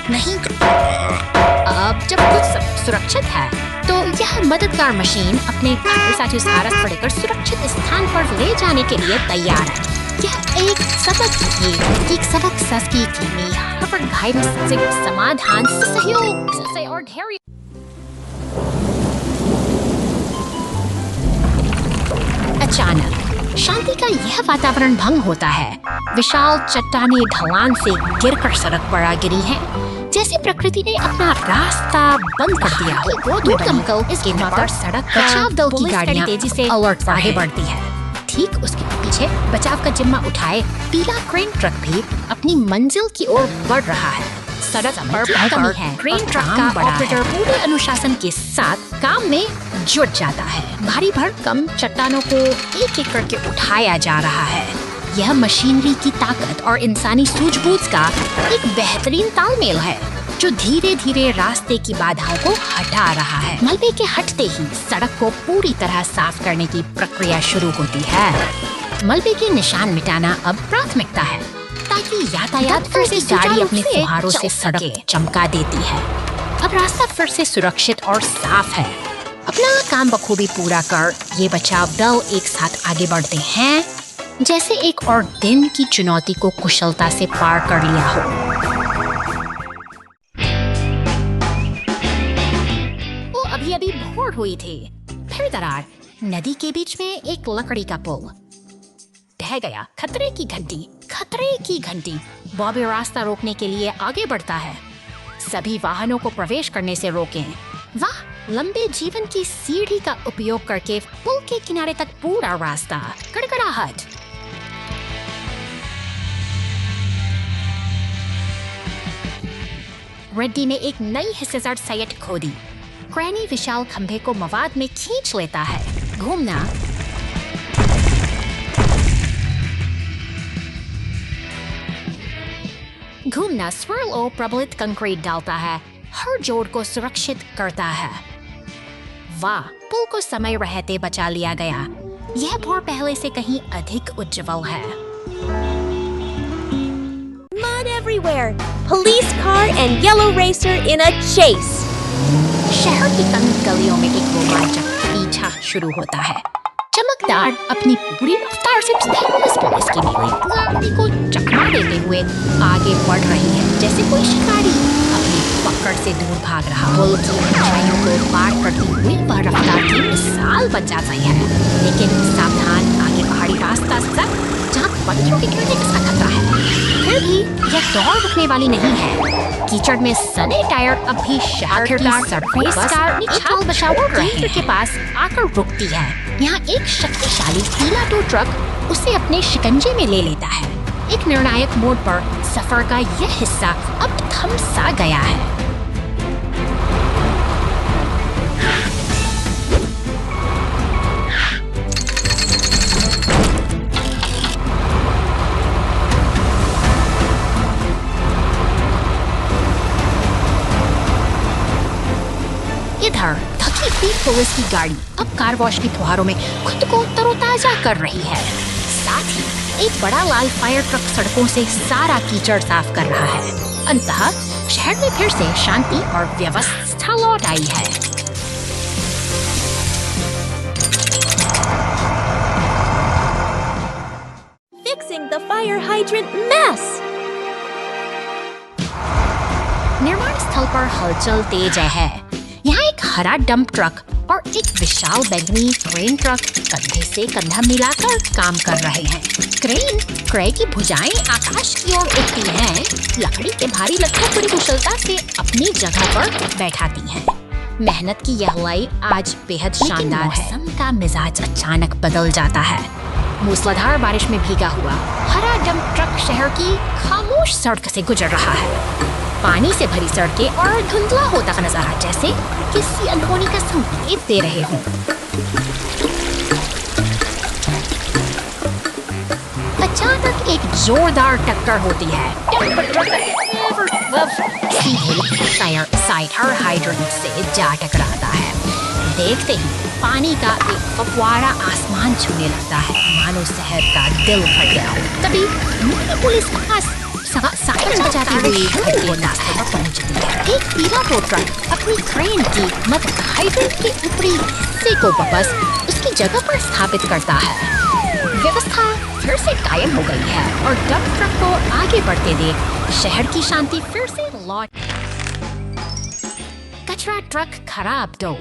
नहीं। अब जब कुछ सुरक्षित है तो यह मददगार मशीन अपने भारी साथी सारस को लेकर सुरक्षित स्थान पर ले जाने के लिए तैयार है। यह एक सबक सस्ती धीमी पर घायल से समाधान सहयोग से और धैर्य। अचानक शांति का यह वातावरण भंग होता है। विशाल चट्टानें ढलान से गिरकर सड़क पर आ गिरी हैं, जैसे प्रकृति ने अपना रास्ता बंद कर दिया। इसके बाद सड़क बचाव दल की गाड़ियां तेजी से अलर्ट आगे बढ़ती है। ठीक उसके पीछे बचाव का जिम्मा उठाए पीला क्रेन ट्रक भी अपनी मंजिल की ओर बढ़ रहा है। सड़क पर कमी है। क्रेन ट्रक का ऑपरेटर पूरे अनुशासन के साथ काम में जुट जाता है। भारी भरकम चट्टानों को एक एक करके उठाया जा रहा है। यह मशीनरी की ताकत और इंसानी सूझबूझ का एक बेहतरीन तालमेल है जो धीरे धीरे रास्ते की बाधाओं को हटा रहा है। मलबे के हटते ही सड़क को पूरी तरह साफ करने की प्रक्रिया शुरू होती है। मलबे के निशान मिटाना अब प्राथमिकता है ताकि यातायात फिर से गाड़ी अपने फुहारों से सड़क चमका देती है। अब रास्ता फिर से सुरक्षित और साफ है। अपना काम बखूबी पूरा कर ये बचाव दल एक साथ आगे बढ़ते हैं जैसे एक और दिन की चुनौती को कुशलता से पार कर लिया हो। वो अभी भोर हुई थी। फिर दरार, नदी के बीच में एक लकड़ी का पुल ढह गया। खतरे की घंटी। बॉबी रास्ता रोकने के लिए आगे बढ़ता है। सभी वाहनों को प्रवेश करने से रोकें। वाह, लंबे जीवन की सीढ़ी का उपयोग करके पुल के किनारे तक पूरा रास्ता। कड़कड़ाहट। रेड्डी ने एक नई हिस्सेदार साइट खोदी। क्रैनी विशाल खंभे को मवाद में खींच लेता है। घूमना स्वर्ल और प्रबलित कंक्रीट डालता है। हर जोड़ को सुरक्षित करता है। वाह, पुल को समय रहते बचा लिया गया। यह भोर पहले से कहीं अधिक उज्जवल है। Mud everywhere. Police car and yellow racer in a chase. शहर की तंग गलियों में एक रोमांचक पीछा शुरू होता है। चमकदार अपनी पूरी रफ्तार से पुलिस की गाड़ी को चकमा देते हुए आगे बढ़ रही है जैसे कोई शिकारी अपनी पकड़ से दूर भाग रहा हो। पुल की ऊंचाइयों को पार करती हुई वह रफ्तार की मिसाल बन जाती है। लेकिन सावधान, आगे पहाड़ी रास्ता सख्त जहाँ पत्थरों के गिरने का खतरा है। फिर भी यह दौड़ रुकने वाली नहीं है। कीचड़ में सने टायर अब भी शहर की सड़कों पर बचाव केंद्र के पास आकर रुकती है। यहाँ एक शक्तिशाली पीला टो ट्रक उसे अपने शिकंजे में ले लेता है। एक निर्णायक मोड़ पर सफर का यह हिस्सा अब थम सा गया है। इधर थकी हुई पुलिस की गाड़ी अब कार वॉश की फुहारों में खुद को तरोताजा कर रही है। साथ ही एक बड़ा लाल फायर ट्रक सड़कों से सारा कीचड़ साफ कर रहा है। अंततः शहर में फिर से शांति और व्यवस्था लौट आई है। Fixing the fire hydrant mess. निर्माण स्थल पर हलचल तेज है। यहाँ एक हरा डंप ट्रक और एक विशाल बैंगनी क्रेन ट्रक कंधे से कंधा मिलाकर काम कर रहे हैं। क्रेन की भुजाएं आकाश की ओर उठती हैं, लकड़ी के भारी लट्ठों बड़ी कुशलता से अपनी जगह पर बैठाती हैं। मेहनत की यह लाई आज बेहद शानदार है। मौसम का मिजाज अचानक बदल जाता है। मूसलाधार बारिश में भीगा हुआ हरा डंप ट्रक शहर की खामोश सड़क से गुजर रहा है। पानी से भरी सड़कें और धुंधला होता नजारा जैसे किसी अनहोनी का संकेत दे रहे हों। अचानक एक जोरदार टक्कर होती है। सीधे साइड हाइड्रेंट से जा टकराता है। देखते ही पानी का एक फव्वारा आसमान छूने लगता है, मानो शहर का दिल फट गया हो। तभी पुलिस के पास साइकिल बजाती हुई घटने रास्ते पर पहुंचती है। एक पीला टो ट्रक अपनी क्रेन की मदद हाइड्रेंट के ऊपरी हिस्से को वापस उसकी जगह पर स्थापित करता है। व्यवस्था फिर से कायम हो गई है और डंप ट्रक को आगे बढ़ते देख शहर की शांति फिर से लौट। कचरा ट्रक खराब दो।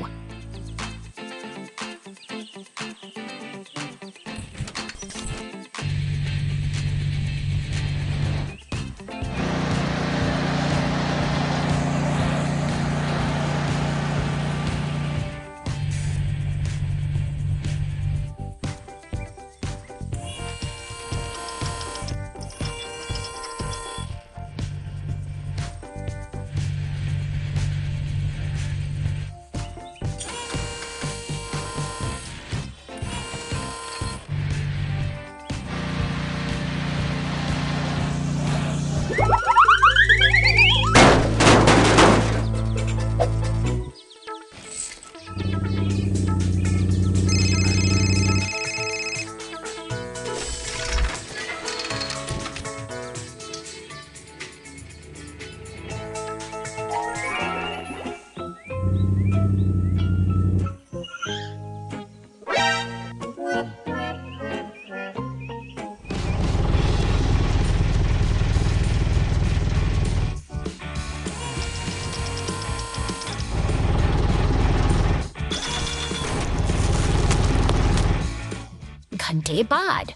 के बाद।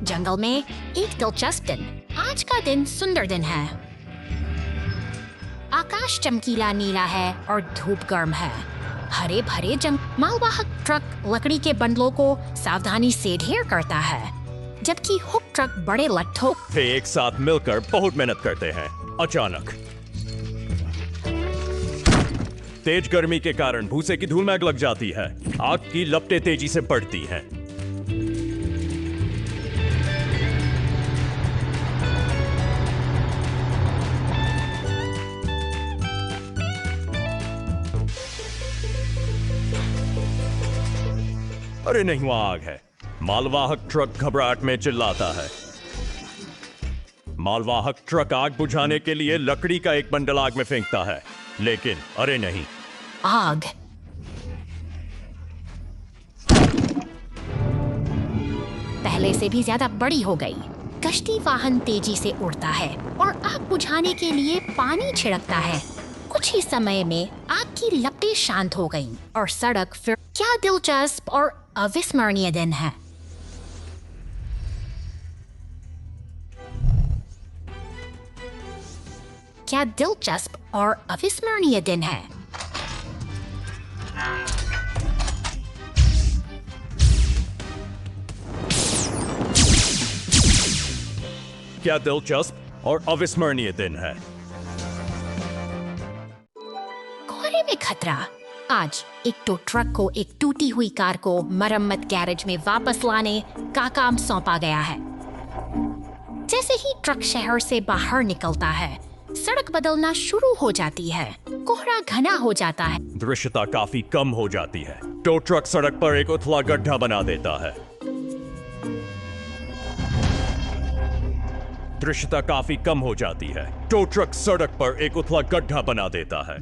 जंगल में एक दिलचस्प दिन। आज का दिन सुंदर दिन है। आकाश चमकीला नीला है और धूप गर्म है। हरे भरे मालवाहक ट्रक लकड़ी के बंडलों को सावधानी से ढेर करता है, जबकि हुक ट्रक बड़े लट्ठों वे एक साथ मिलकर बहुत मेहनत करते हैं। अचानक तेज गर्मी के कारण भूसे की धूल में आग लग जाती है। आग की लपटें तेजी से बढ़ती हैं। अरे नहीं, वहां आग है। मालवाहक ट्रक घबराहट में चिल्लाता है। मालवाहक ट्रक आग बुझाने के लिए लकड़ी का एक बंडल आग में फेंकता है, लेकिन अरे नहीं, आग पहले से भी ज्यादा बड़ी हो गई। कश्ती वाहन तेजी से उड़ता है और आग बुझाने के लिए पानी छिड़कता है। कुछ ही समय में आग की लपटें शांत हो गईं और सड़क फिर। क्या दिलचस्प और अविस्मरणीय दिन है। क्या दिलचस्प और अविस्मरणीय दिन है। क्या दिलचस्प और अविस्मरणीय दिन है। कोहरे में खतरा। आज एक टो ट्रक को एक टूटी हुई कार को मरम्मत गैरेज में वापस लाने का काम सौंपा गया है। जैसे ही ट्रक शहर से बाहर निकलता है, सड़क बदलना शुरू हो जाती है। कोहरा घना हो जाता है। दृश्यता काफी कम हो जाती है। टो ट्रक सड़क पर एक उथला गड्ढा बना देता है। दृश्यता काफी कम हो जाती है। टो ट्रक सड़क पर एक उथला गड्ढा बना देता है।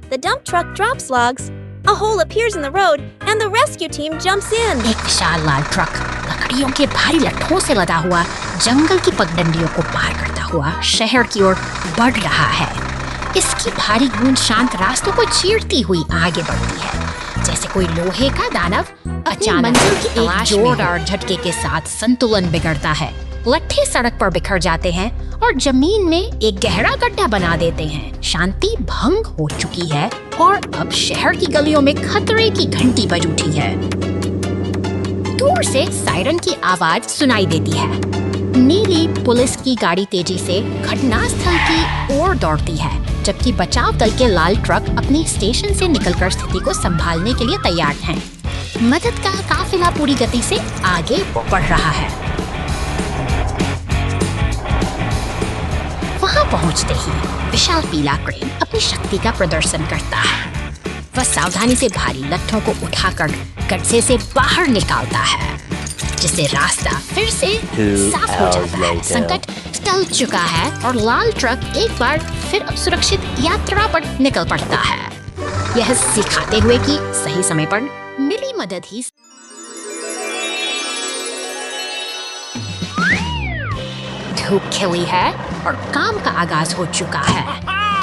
The dump truck drops logs. A hole appears in the road, and the rescue team jumps in. एक विशाल लाल ट्रक लकड़ियों के भारी लट्ठों से लदा हुआ जंगल की पगडंडियों को पार करता हुआ शहर की ओर बढ़ रहा है। इसकी भारी गूंज शांत रास्तों को चीरती हुई आगे बढ़ती है, जैसे कोई लोहे का दानव अचानक मंजिल की एक जोरदार झटके के साथ संतुलन बिगड़ता है। लट्ठे सड़क पर बिखर जाते हैं और जमीन में एक गहरा गड्ढा बना देते हैं। शांति भंग हो चुकी है और अब शहर की गलियों में खतरे की घंटी बज उठी है। दूर से सायरन की आवाज सुनाई देती है। नीली पुलिस की गाड़ी तेजी से घटनास्थल की ओर दौड़ती है, जबकि बचाव दल के लाल ट्रक अपनी स्टेशन से निकलकर स्थिति को संभालने के लिए तैयार हैं। मदद का काफिला पूरी गति से आगे बढ़ रहा है। वहां पहुंचते ही विशाल पीला क्रेन अपनी शक्ति का प्रदर्शन करता है। वह सावधानी से भारी लट्ठों को उठाकर गड्ढे से बाहर निकालता है, जिससे रास्ता फिर से साफ हो जाता है। संकट टल चुका है और लाल ट्रक एक बार फिर अब सुरक्षित यात्रा पर निकल पड़ता है, यह सिखाते हुए कि सही समय पर मिली मदद ही। धूप खिली है और काम का आगाज हो चुका है।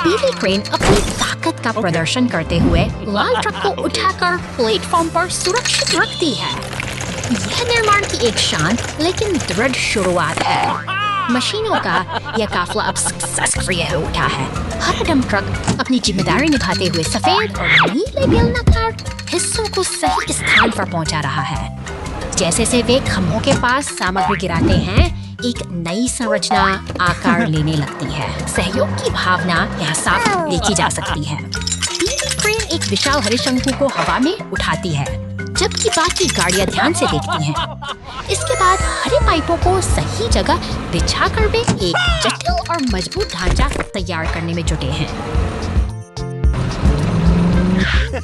पीली क्रेन अपनी ताकत का प्रदर्शन करते हुए लाल ट्रक को उठाकर प्लेटफॉर्म पर सुरक्षित रखती है। यह निर्माण की एक शांत लेकिन दृढ़ शुरुआत है। मशीनों का यह काफिला अब सक्रिय हो उठा है। हर डंप ट्रक अपनी जिम्मेदारी निभाते हुए सफेद और नीले बेलनाकार हिस्सों को सही स्थान पर पहुंचा रहा है। जैसे से वे खंभों के पास सामग्री गिराते हैं, एक नई संरचना आकार लेने लगती है। सहयोग की भावना यहाँ साफ देखी जा सकती है। पीली क्रेन एक विशाल हरे शंकु को हवा में उठाती है, जबकि बाकी गाड़ियां ध्यान से देखती हैं। इसके बाद हरे पाइपों को सही जगह बिछाकर वे एक जटिल और मजबूत ढांचा तैयार करने में जुटे हैं।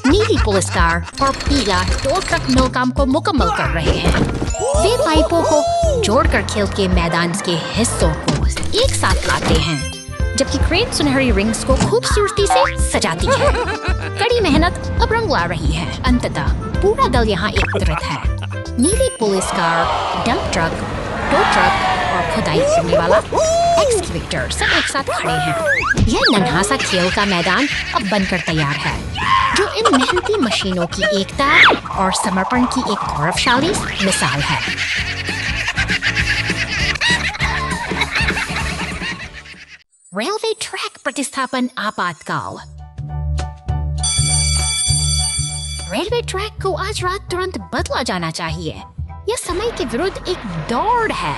नीली पुलिस कार और पीला टो ट्रक मिल काम को मुकम्मल कर रहे हैं। वे पाइपों को जोड़कर खेल के मैदान के हिस्सों को एक साथ लाते हैं, जबकि क्रेन सुनहरी रिंग्स को खूबसूरती से सजाती है। कड़ी मेहनत अब रंग ला रही है। अंततः पूरा दल यहाँ एकत्रित है। नीली police car, dump truck, tow truck और खुदाई करने वाला एक्सकेवेटर सब एक साथ खड़े हैं। यह नन्हा सा खेल का मैदान अब बनकर तैयार है, जो इन मेहनती मशीनों की एकता और समर्पण की एक गौरवशाली मिसाल है। रेलवे ट्रैक प्रतिस्थापन आपातकाल। रेलवे ट्रैक को आज रात तुरंत बदला जाना चाहिए। यह समय के विरुद्ध एक दौड़ है।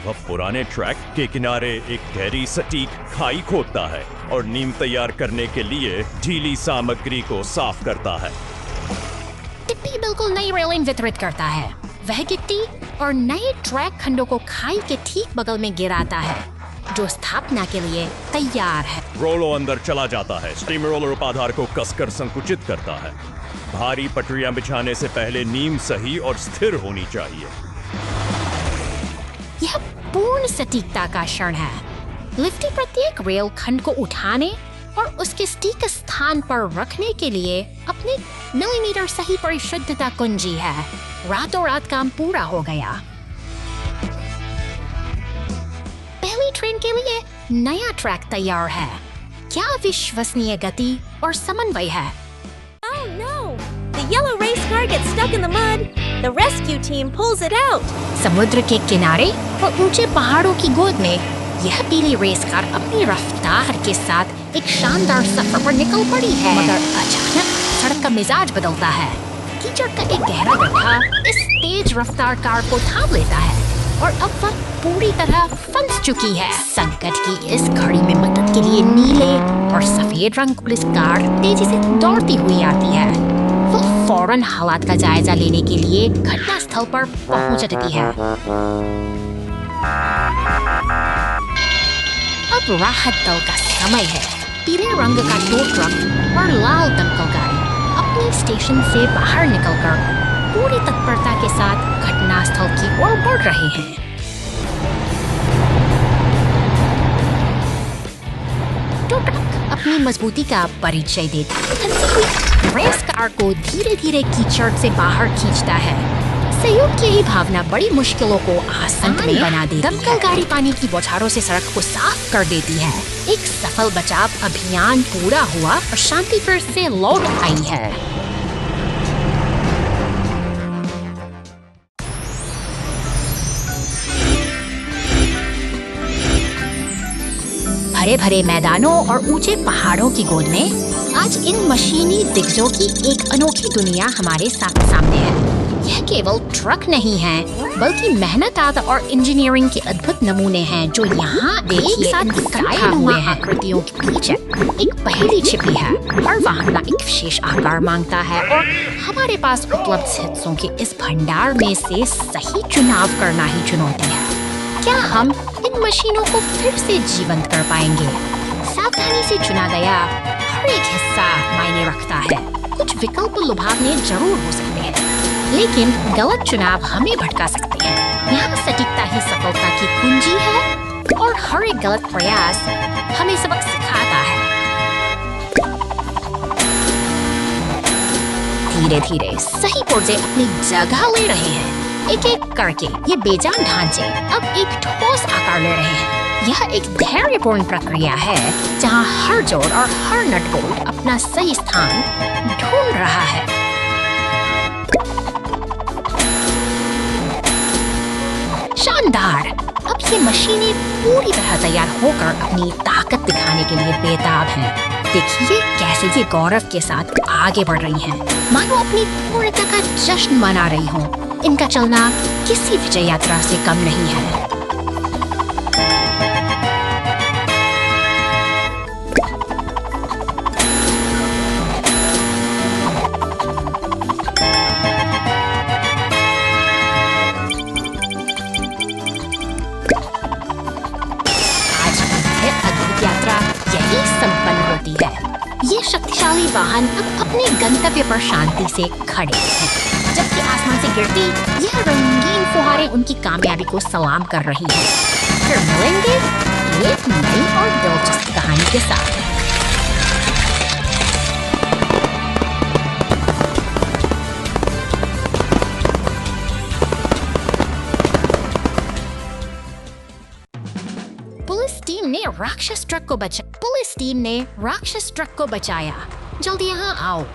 वह पुराने ट्रैक के किनारे एक गहरी सटीक खाई खोदता है और नींव तैयार करने के लिए ढीली सामग्री को साफ करता है। टिप्पी बिल्कुल नई रेलिंग वितरित करता है। वह गिट्टी और नए ट्रैक खंडों को खाई के ठीक बगल में गिराता है, जो स्थापना के लिए तैयार है। रोलो अंदर चला जाता है। स्टीम रोलर उपाधार को कसकर संकुचित करता है। भारी पटरियां बिछाने से पहले नींव सही और स्थिर होनी चाहिए। यह पूर्ण सटीकता का क्षण है। लिफ्टी प्रत्येक रेल खंड को उठाने और उसके सटीक स्थान पर रखने के लिए अपने मिलीमीटर सही परिशुद्धता कुंजी है। रातों रात काम पूरा हो गया। पहली ट्रेन के लिए नया ट्रैक तैयार है। क्या विश्वसनीय गति और समन्वय है। Oh no! The yellow race car gets stuck in the mud. The rescue team pulls it out. समुद्र के किनारे और ऊंचे पहाड़ों की गोद में यह पीली रेस कार अपनी रफ्तार के साथ एक शानदार सफर पर निकल पड़ी है। मगर अचानक सड़क का मिजाज बदलता है। कीचड़ का एक गहरा गड्ढा इस तेज रफ्तार कार को थाम लेता है और अब वह पूरी तरह फंस चुकी है। संकट की इस घड़ी में मदद के लिए नीले और सफेद रंग पुलिस कार तेजी से दौड़ती हुई आती है। वह फौरन हालात का जायजा लेने के लिए घटना स्थल पर पहुंच जाती है। अब राहत दल का समय है। पीले रंग का टो ट्रक और लाल दमकल गाड़ी अपने स्टेशन से बाहर निकलकर पूरी तत्परता के साथ घटनास्थल की ओर बढ़ रहे हैं। टो ट्रक अपनी मजबूती का परिचय देता है। रेस कार को धीरे धीरे कीचड़ से बाहर खींचता है। सहयोग की यही भावना बड़ी मुश्किलों को आसान बना देती है। दमकल गाड़ी पानी की बौछारों से सड़क को साफ कर देती है। एक सफल बचाव अभियान पूरा हुआ और शांति फिर से लौट आई है। हरे भरे मैदानों और ऊंचे पहाड़ों की गोद में आज इन मशीनी दिग्गजों की एक अनोखी दुनिया हमारे सामने है। यह केवल ट्रक नहीं है, बल्कि मेहनत और इंजीनियरिंग के अद्भुत नमूने हैं जो यहाँ एक साथ इकट्ठा हुए हैं। आकृतियों के पीछे एक पहेली छिपी है। हर वाहन एक विशेष आकार मांगता है और हमारे पास उपलब्ध हिस्सों के इस भंडार में से सही चुनाव करना ही चुनौती है। क्या हम इन मशीनों को फिर से जीवंत कर पाएंगे? सावधानी से चुना गया हर एक हिस्सा मायने रखता है। कुछ विकल्प लुभावने जरूर हो सकते हैं, लेकिन गलत चुनाव हमें भटका सकते हैं। यहाँ सटीकता ही सफलता की कुंजी है और हर एक गलत प्रयास हमें सबक सिखाता है। धीरे धीरे सही पुर्जे अपनी जगह ले रहे हैं। एक एक करके ये बेजान ढांचे अब एक ठोस आकार ले रहे हैं। यह एक धैर्यपूर्ण प्रक्रिया है जहाँ हर जोड़ और हर नट बोल्ट अपना सही स्थान ढूंढ रहा है। शानदार! अब ये मशीनें पूरी तरह तैयार होकर अपनी ताकत दिखाने के लिए बेताब हैं। देखिए कैसे ये गौरव के साथ आगे बढ़ रही हैं, मानो अपनी पूर्णता का जश्न मना रही हों। इनका चलना किसी विजय यात्रा से कम नहीं है। यात्रा यही संपन्न होती है। ये शक्तिशाली वाहन अब अपने गंतव्य पर शांति से खड़े हैं, जबकि आसमान से गिरती यह रंगीन फुहारें उनकी कामयाबी को सलाम कर रही हैं। फिर मिलेंगे एक नई और दिलचस्प कहानी के साथ। पुलिस टीम ने राक्षस ट्रक को बचाया। जल्दी यहाँ आओ।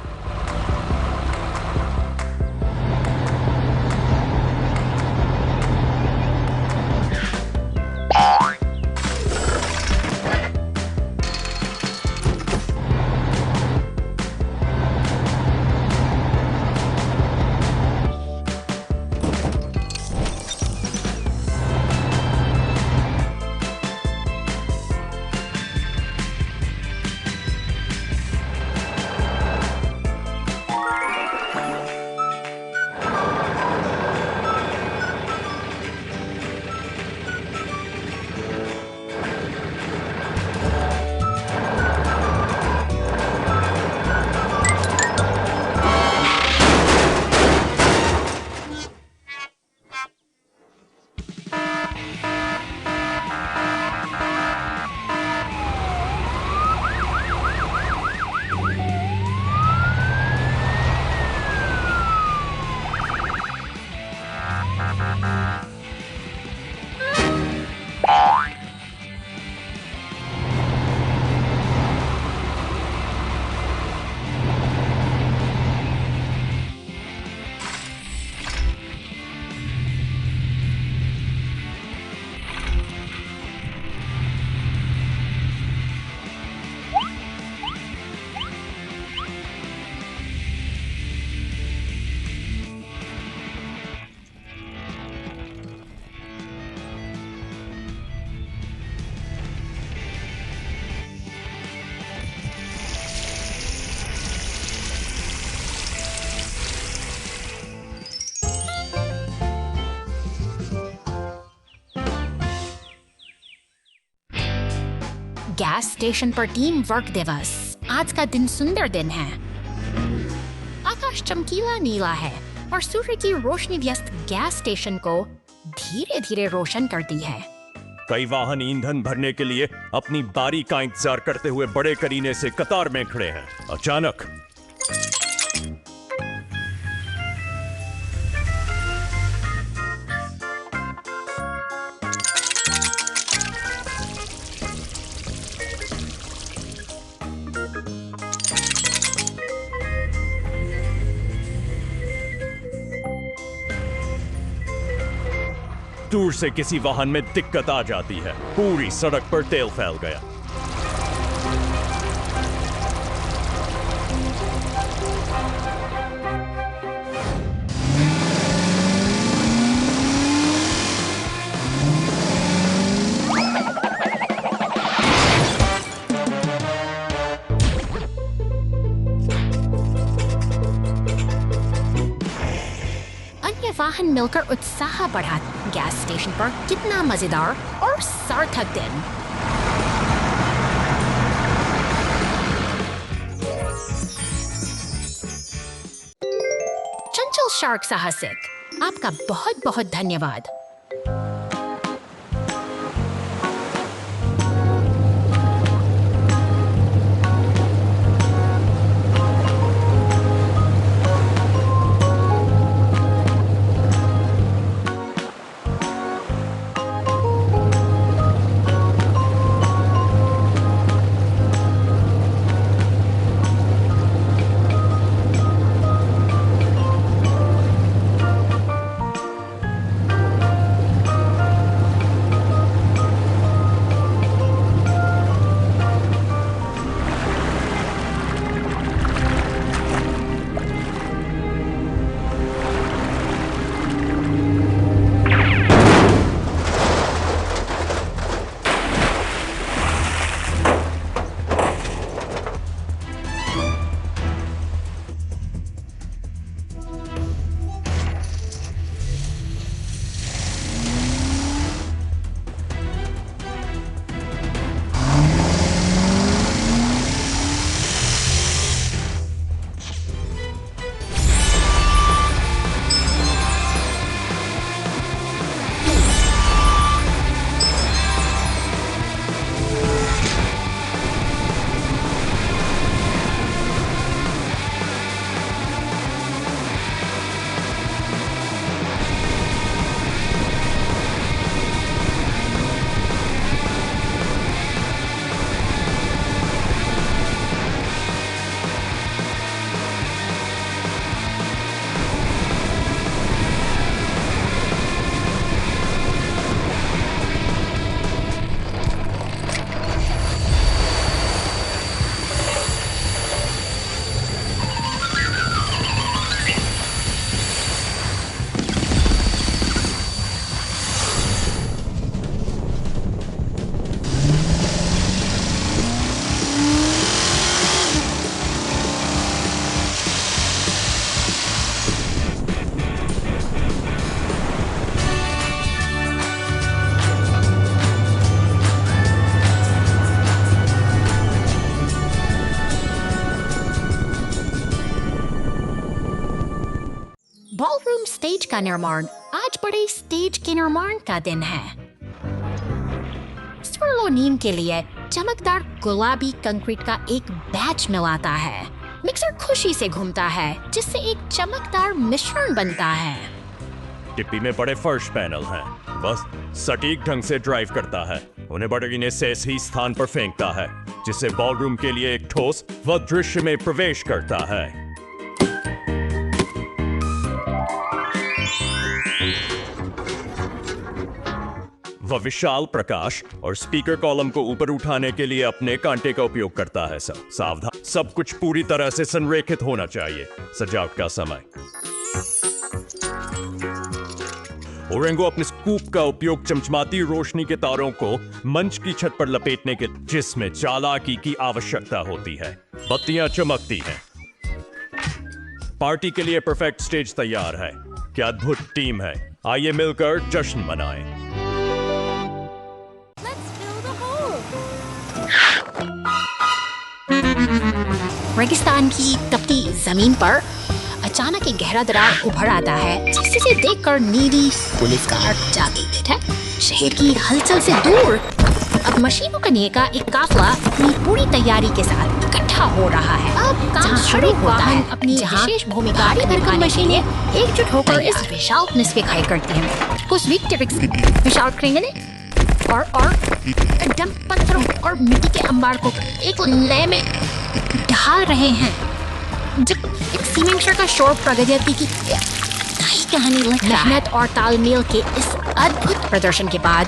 गैस स्टेशन पर टीम वर्क दिवस। आज का दिन सुंदर दिन है। आकाश चमकीला नीला है और सूर्य की रोशनी व्यस्त गैस स्टेशन को धीरे धीरे रोशन करती है। कई वाहन ईंधन भरने के लिए अपनी बारी का इंतजार करते हुए बड़े करीने से कतार में खड़े हैं। अचानक दूर से किसी वाहन में दिक्कत आ जाती है। पूरी सड़क पर तेल फैल गया। वाहन मिलकर उत्साह बढ़ा। गैस स्टेशन पर कितना मजेदार और सार्थक दिन। चंचल शार्क साहसिक, आपका बहुत बहुत धन्यवाद। स्टेज का निर्माण। आज बड़े स्टेज के निर्माण का दिन है। स्वर्लोनीम के लिए चमकदार गुलाबी कंक्रीट का एक बैच मिलाता है। मिक्सर खुशी से घूमता है जिससे एक चमकदार मिश्रण बनता है। टिप्पी में बड़े फर्श पैनल हैं। बस सटीक ढंग से ड्राइव करता है। उन्हें बड़गिने से सही स्थान पर फेंकता है जिससे बॉलरूम के लिए एक ठोस व दृश्य में प्रवेश करता है। वह विशाल प्रकाश और स्पीकर कॉलम को ऊपर उठाने के लिए अपने कांटे का उपयोग करता है। सब सावधान, सब कुछ पूरी तरह से संरेखित होना चाहिए। सजावट का समय। ओरेंगो अपने स्कूप का उपयोग चमचमाती रोशनी के तारों को मंच की छत पर लपेटने के, जिसमें चालाकी की आवश्यकता होती है। बत्तियां चमकती हैं। पार्टी के लिए परफेक्ट स्टेज तैयार है। क्या अद्भुत टीम है। आइए मिलकर जश्न मनाएं। Let's build a hole. रेगिस्तान की तपती जमीन पर अचानक एक गहरा दरार उभर आता है जिसे देखकर नीली पुलिस कार जागी बैठा। शहर की हलचल से दूर अब मशीनों का का एक काफिला अपनी पूरी तैयारी के साथ इकट्ठा हो रहा है। अब काम शुरू होता है। अपनी विशेष भूमिका भरकर मशीनें एकजुट होकर इस विशाल निस्फे खाई करती हैं। कुछ विशाल क्रेंगने और एकदम पत्थरों और मिट्टी के अंबार को एक लय में ढाल रहे हैं। जब एक सीमेंट का शोर प्रगति की नई कहानी लिख रहा है। मेहनत और तालमेल के इस अद्भुत प्रदर्शन के बाद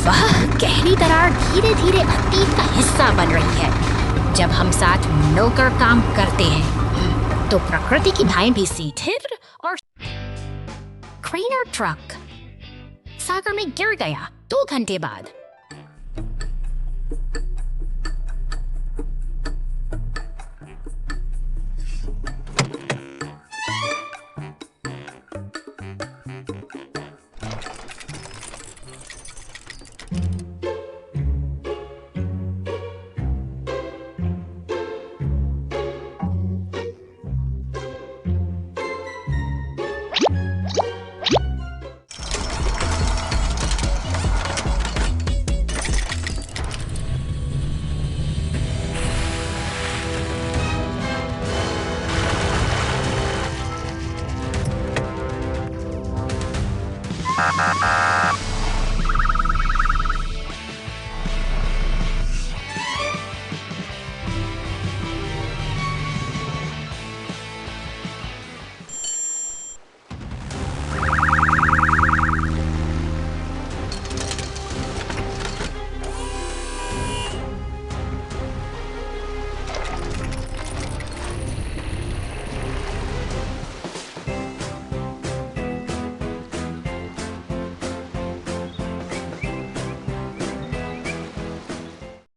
वह गहरी दरार धीरे धीरे अतीत का हिस्सा बन रही है। जब हम साथ मिलकर काम करते हैं तो प्रकृति की धाएं भी स्थिर और क्रेनर ट्रक सागर में गिर गया 2 घंटे बाद।